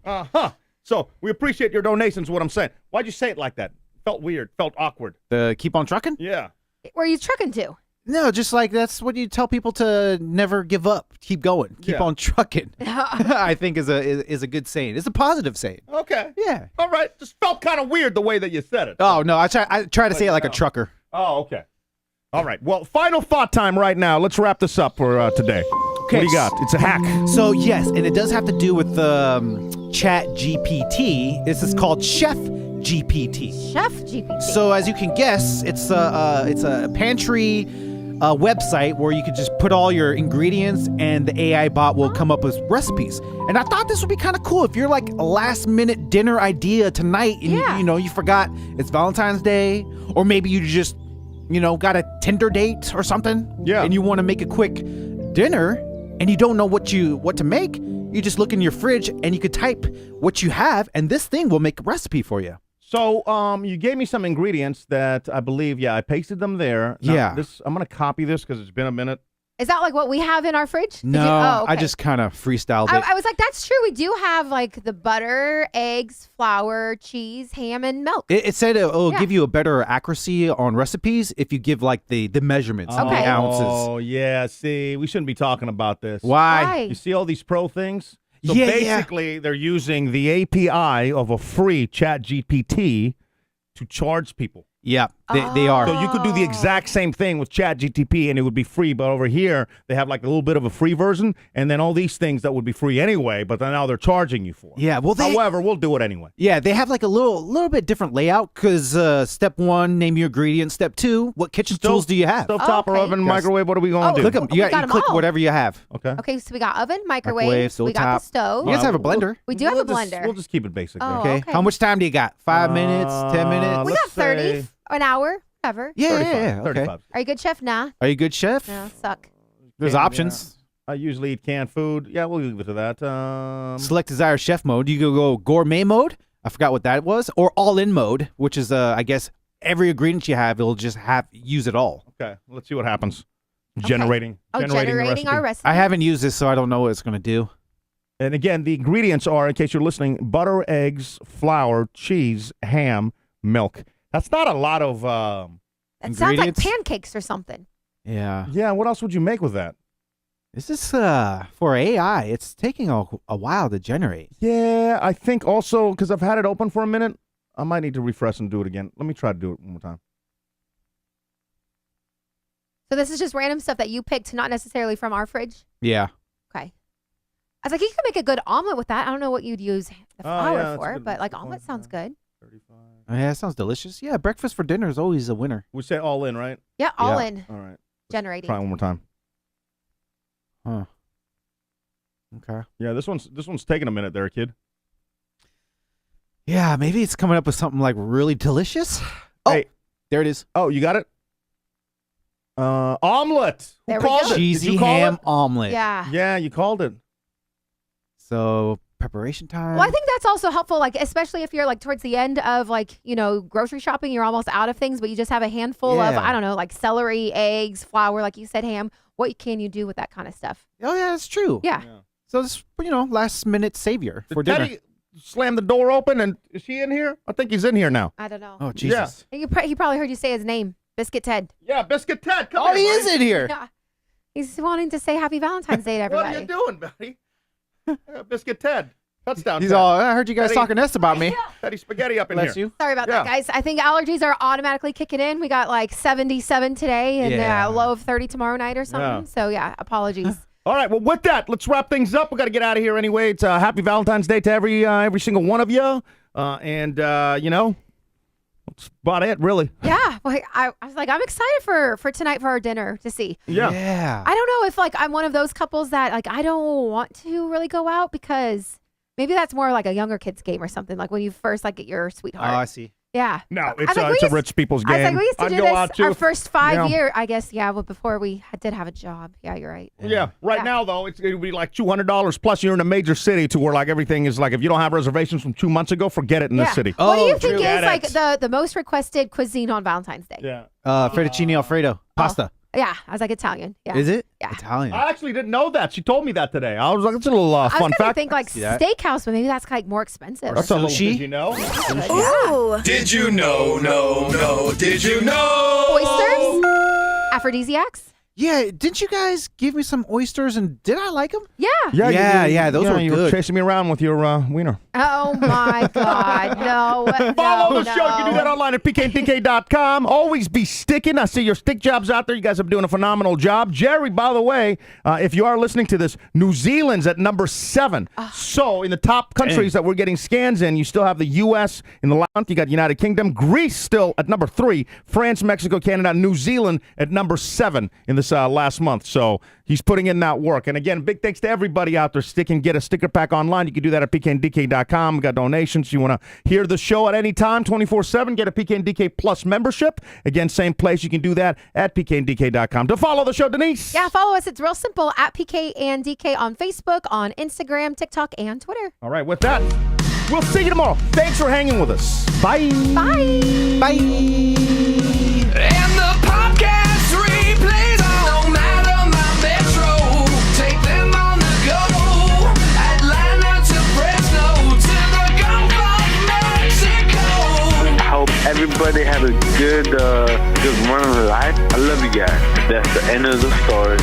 So we appreciate your donations, what I'm saying. Why'd you say it like that? Felt weird. Felt awkward. The keep on trucking? Yeah. Where are you trucking to? No, just like that's what you tell people to never give up. Keep going. Keep on trucking. I think is a good saying. It's a positive saying. Okay. Yeah. All right. Just felt kind of weird the way that you said it. Oh, no. I try to say it like a trucker. Oh, okay. All right. Well, final thought time right now. Let's wrap this up for today. Okay. What do you got? It's a hack. So, yes, and it does have to do with Chat GPT. This is called Chef GPT. Chef GPT. So, as you can guess, it's a pantry website where you could just put all your ingredients and the AI bot will come up with recipes. And I thought this would be kind of cool if you're like a last minute dinner idea tonight and you forgot it's Valentine's Day, or maybe you just got a Tinder date or something. Yeah. And you want to make a quick dinner and you don't know what to make. You just look in your fridge and you could type what you have and this thing will make a recipe for you. So you gave me some ingredients that I believe, I pasted them there. Now, I'm going to copy this because it's been a minute. Is that like what we have in our fridge? No, okay. I just kind of freestyled it. I was like, that's true. We do have like the butter, eggs, flour, cheese, ham, and milk. It said it'll give you a better accuracy on recipes if you give like the measurements, the ounces. Oh, yeah. See, we shouldn't be talking about this. Why? You see all these pro things? So basically, they're using the API of a free Chat GPT to charge people. Yeah. They are. So you could do the exact same thing with ChatGTP and it would be free, but over here they have like a little bit of a free version and then all these things that would be free anyway, but then now they're charging you for. Yeah, well, however, we'll do it anyway. Yeah, they have like a little bit different layout because step 1, name your ingredients. Step 2, what kitchen tools do you have? Stovetop or oven, microwave, what are we going to do? Look them. You click whatever you have. Okay, so we got oven, microwave, we got the stove. You guys have a blender. We do have a blender. We'll just keep it basic. Okay. How much time do you got? 5 minutes? 10 minutes? We got 30, an hour, whatever. Yeah. Okay. Are you good, chef? Nah. Are you good, chef? No, suck. There's options. I usually eat canned food. Yeah, we'll leave it to that. Select desired chef mode. You can go gourmet mode. I forgot what that was. Or all-in mode, which is, I guess, every ingredient you have, it'll just use it all. Okay, let's see what happens. Generating our recipe. I haven't used this, so I don't know what it's going to do. And again, the ingredients are, in case you're listening, butter, eggs, flour, cheese, ham, milk. That's not a lot of It sounds like pancakes or something. Yeah. Yeah, what else would you make with that? This is for AI. It's taking a while to generate. Yeah, I think also, because I've had it open for a minute, I might need to refresh and do it again. Let me try to do it one more time. So this is just random stuff that you picked, not necessarily from our fridge? Yeah. Okay. I was like, you could make a good omelet with that. I don't know what you'd use the flour for, but like omelet sounds good. Oh, yeah, that sounds delicious. Yeah, breakfast for dinner is always a winner. We say all in, right? Yeah, all in. All right. Generating. Try it one more time. Huh. Okay. Yeah, this one's taking a minute there, kid. Yeah, maybe it's coming up with something like really delicious. Hey, there it is. Oh, you got it? Omelet. There Who called it? Cheesy Did you call ham it? omelet. Yeah. Yeah, you called it. So preparation time. Well, I think that's also helpful, like especially if you're like towards the end of like, grocery shopping, you're almost out of things, but you just have a handful of, I don't know, like celery, eggs, flour, like you said, ham. What can you do with that kind of stuff? Oh, yeah, that's true. Yeah. So this, last minute savior for dinner. Teddy slam the door open, and is he in here? I think he's in here now. I don't know. Oh, Jesus. Yeah. He probably heard you say his name, Biscuit Ted. Yeah, Biscuit Ted. Come here, he is in here. Yeah. He's wanting to say Happy Valentine's Day to everybody. What are you doing, buddy? Biscuit Ted. Touchdown. He's Ted. all, I heard you guys talking S about me. Teddy Spaghetti up in Bless here. you. Sorry about that, guys. I think allergies are automatically kicking in. We got like 77 today and a low of 30 tomorrow night or something. So, apologies. All right, well, with that, let's wrap things up. We got to get out of here anyway. It's Happy Valentine's Day to every single one of you. That's about it, really. Yeah. Well, I was like, I'm excited for tonight for our dinner to see. Yeah. I don't know if like I'm one of those couples that like I don't want to really go out because maybe that's more like a younger kid's game or something. Like when you first like get your sweetheart. Oh, I see. Yeah. No, it's a rich people's game. I was like, we used to do this our first 5 years. years, I guess, but before we did have a job. Yeah, you're right. Yeah. Right now, though, it would be like $200 plus you're in a major city to where like everything is like if you don't have reservations from 2 months ago, forget it in this city. What do you think is like the most requested cuisine on Valentine's Day? Yeah. Fettuccine Alfredo. Pasta. Yeah. I was like Italian. Yeah. Is it? Yeah. Italian. I actually didn't know that. She told me that today. I was like, it's a little fun fact. I think like steakhouse, but maybe that's like more expensive. That's a little, did you know? Ooh. Did you know? No. Did you know? Oysters? Aphrodisiacs? Yeah, didn't you guys give me some oysters and did I like them? Yeah. Yeah, those were you good. were chasing me around with your wiener. Oh my God, no. Follow the show. You can do that online at pkdk.com. Always be sticking. I see your stick jobs out there. You guys are doing a phenomenal job. Jerry, by the way, if you are listening to this, New Zealand's at number 7. So in the top countries that we're getting scans in, you still have the U.S. in the last. You got United Kingdom. Greece still at number 3. France, Mexico, Canada, New Zealand at number 7 in this last month. So he's putting in that work. And again, big thanks to everybody out there. Get a sticker pack online. You can do that at pkdk.com. We got donations. You want to hear the show at any time, 24/7, get a PKDK Plus membership. Again, same place. You can do that at pkdk.com. To follow the show, Denise. Yeah, follow us. It's real simple at PK and DK on Facebook, on Instagram, TikTok, and Twitter. All right, with that, we'll see you tomorrow. Thanks for hanging with us. Bye. Bye. Bye. And the podcast replays no matter my metro. Take them on the go. Atlanta to Fresno to the Gulf of Mexico. I hope everybody have a good run of life. I love you guys. That's the end of the story.